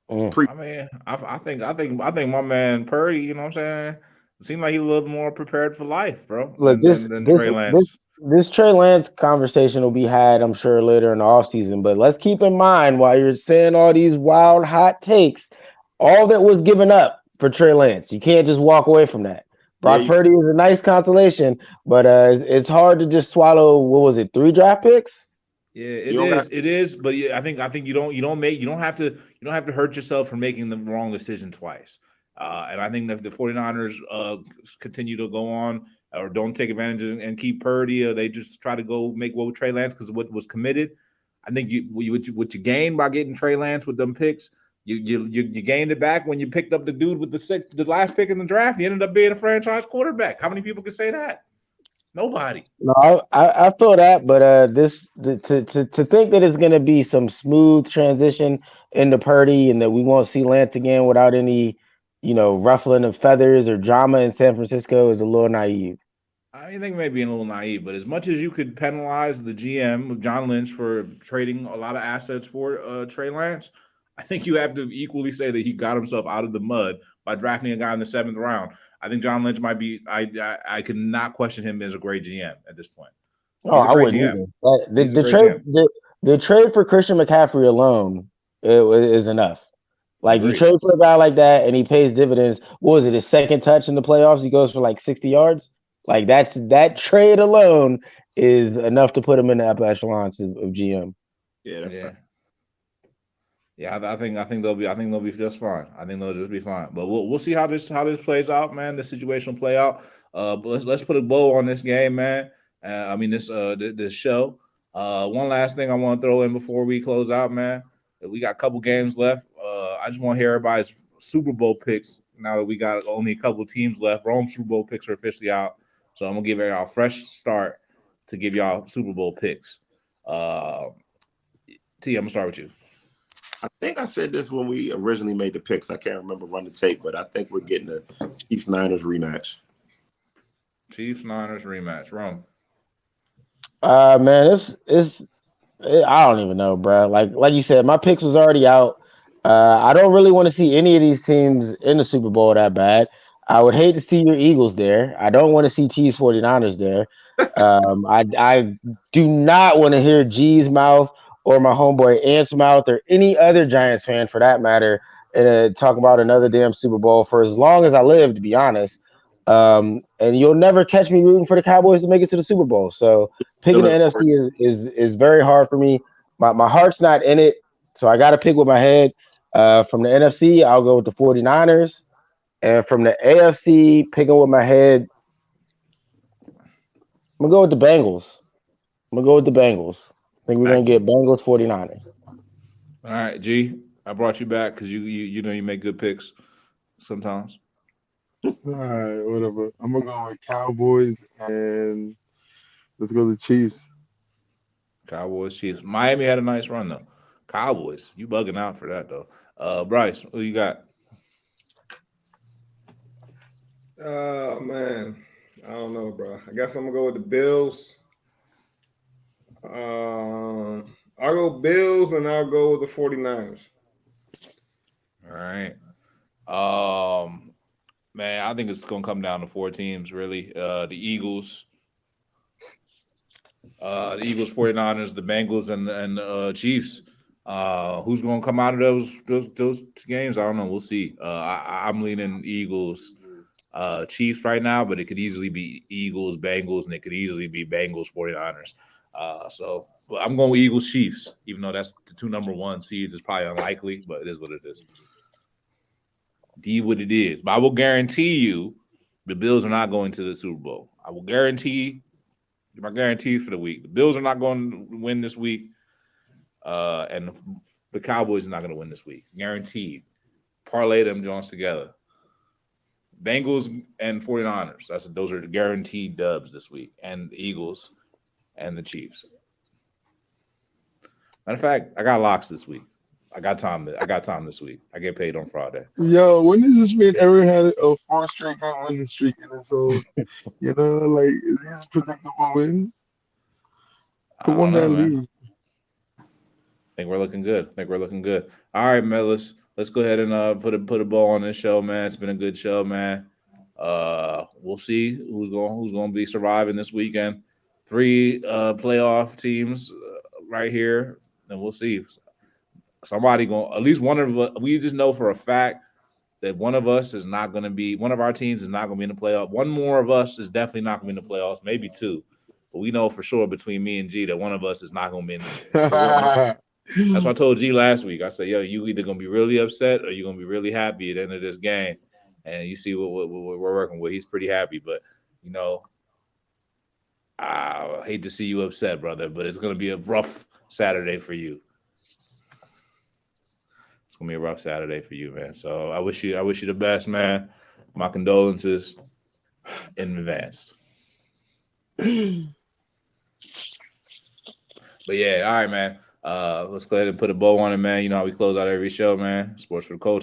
I mean, I think my man Purdy, you know what I'm saying? It seemed like he a little more prepared for life, bro, Look, than Trey Lance. This Trey Lance conversation will be had, I'm sure, later in the offseason. But let's keep in mind, while you're saying all these wild hot takes, all that was given up for Trey Lance. You can't just walk away from that. Brock Purdy is a nice consolation, but it's hard to just swallow. What was it? 3 draft picks? Yeah, it is. But yeah, I think you don't have to hurt yourself for making the wrong decision twice. And I think that if the 49ers continue to go on or don't take advantage and keep Purdy, or they just try to go make what with Trey Lance because what was committed. I think what you gained by getting Trey Lance with them picks, you gained it back when you picked up the dude with the last pick in the draft. He ended up being a franchise quarterback. How many people can say that? Nobody. No, I feel that, but to think that it's going to be some smooth transition into Purdy and that we won't see Lance again without any, ruffling of feathers or drama in San Francisco is a little naive. I think maybe being a little naive, but as much as you could penalize the GM, John Lynch, for trading a lot of assets for Trey Lance, I think you have to equally say that he got himself out of the mud by drafting a guy in the 7th round. I think John Lynch might be. I could not question him as a great GM at this point. Oh, I wouldn't either. The trade for Christian McCaffrey alone is enough. Like you trade for a guy like that and he pays dividends. What was it? His second touch in the playoffs, he goes for like 60 yards. Like that trade alone is enough to put him in the upper echelons of GM. Yeah, that's right. Yeah, I think they'll be just fine. I think they'll just be fine. But we'll see how this plays out, man. The situation will play out. But let's put a bow on this game, man. This show. One last thing I want to throw in before we close out, man. We got a couple games left. I just want to hear everybody's Super Bowl picks now that we got only a couple teams left. Rome Super Bowl picks are officially out. So I'm gonna give y'all a fresh start to give y'all Super Bowl picks. T, I'm gonna start with you. I think I said this when we originally made the picks. I can't remember running the tape, but I think we're getting a Chiefs-Niners rematch. Chiefs-Niners rematch. Rome. Man, I don't even know, bro. Like you said, my picks was already out. I don't really want to see any of these teams in the Super Bowl that bad. I would hate to see your Eagles there. I don't want to see Chiefs 49ers there. I do not want to hear G's mouth or my homeboy Ant's mouth or any other Giants fan for that matter talk about another damn Super Bowl for as long as I live, to be honest. And you'll never catch me rooting for the Cowboys to make it to the Super Bowl. So picking the NFC is very hard for me. My heart's not in it, so I got to pick with my head. From the NFC, I'll go with the 49ers. And from the AFC, picking with my head, I'm going to go with the Bengals. I think we're going to get Bengals 49ers. All right, G, I brought you back because you know you make good picks sometimes. All right, whatever. I'm going to go with Cowboys and let's go to the Chiefs. Cowboys, Chiefs. Miami had a nice run, though. Cowboys, you bugging out for that, though. Bryce, who you got? Oh, man. I don't know, bro. I guess I'm going to go with the Bills. I'll go Bills and I'll go with the 49ers. All right. Man, I think it's going to come down to 4 teams, really. The Eagles, 49ers, the Bengals, and the Chiefs. Who's going to come out of those games? I don't know. We'll see. I'm leaning Eagles, Chiefs right now, but it could easily be Eagles, Bengals, and it could easily be Bengals, 49ers. But I'm going with Eagles, Chiefs, even though that's the 2 number 1 seeds. It's probably unlikely, but it is what it is. What it is. But I will guarantee you the Bills are not going to the Super Bowl. I will guarantee my guarantees for the week. The Bills are not going to win this week. And the Cowboys are not going to win this week. Guaranteed. Parlay them joints together. Bengals and 49ers. Those are the guaranteed dubs this week, and the Eagles and the Chiefs. Matter of fact, I got locks this week. I got time this week. I get paid on Friday. Yo, when has this man ever had a 4 straight game winning streak in his own? Like these predictable wins. Who won that league? I think we're looking good. All right, man. Let's go ahead and put a bow on this show, man. It's been a good show, man. We'll see who's going to be surviving this weekend. 3 playoff teams right here, and we'll see. Somebody at least one of us. We just know for a fact that one of our teams is not going to be in the playoff. One more of us is definitely not going to be in the playoffs, maybe 2. But we know for sure between me and G that one of us is not going to be in the That's what I told G last week. I said, yo, you either going to be really upset or you're going to be really happy at the end of this game. And you see what we're working with. He's pretty happy. But, I hate to see you upset, brother, but it's going to be a rough Saturday for you. It's going to be a rough Saturday for you, man. So I wish you the best, man. My condolences in advance. But yeah, all right, man. Let's go ahead and put a bow on it, man. You know how we close out every show, man. Sports for the culture.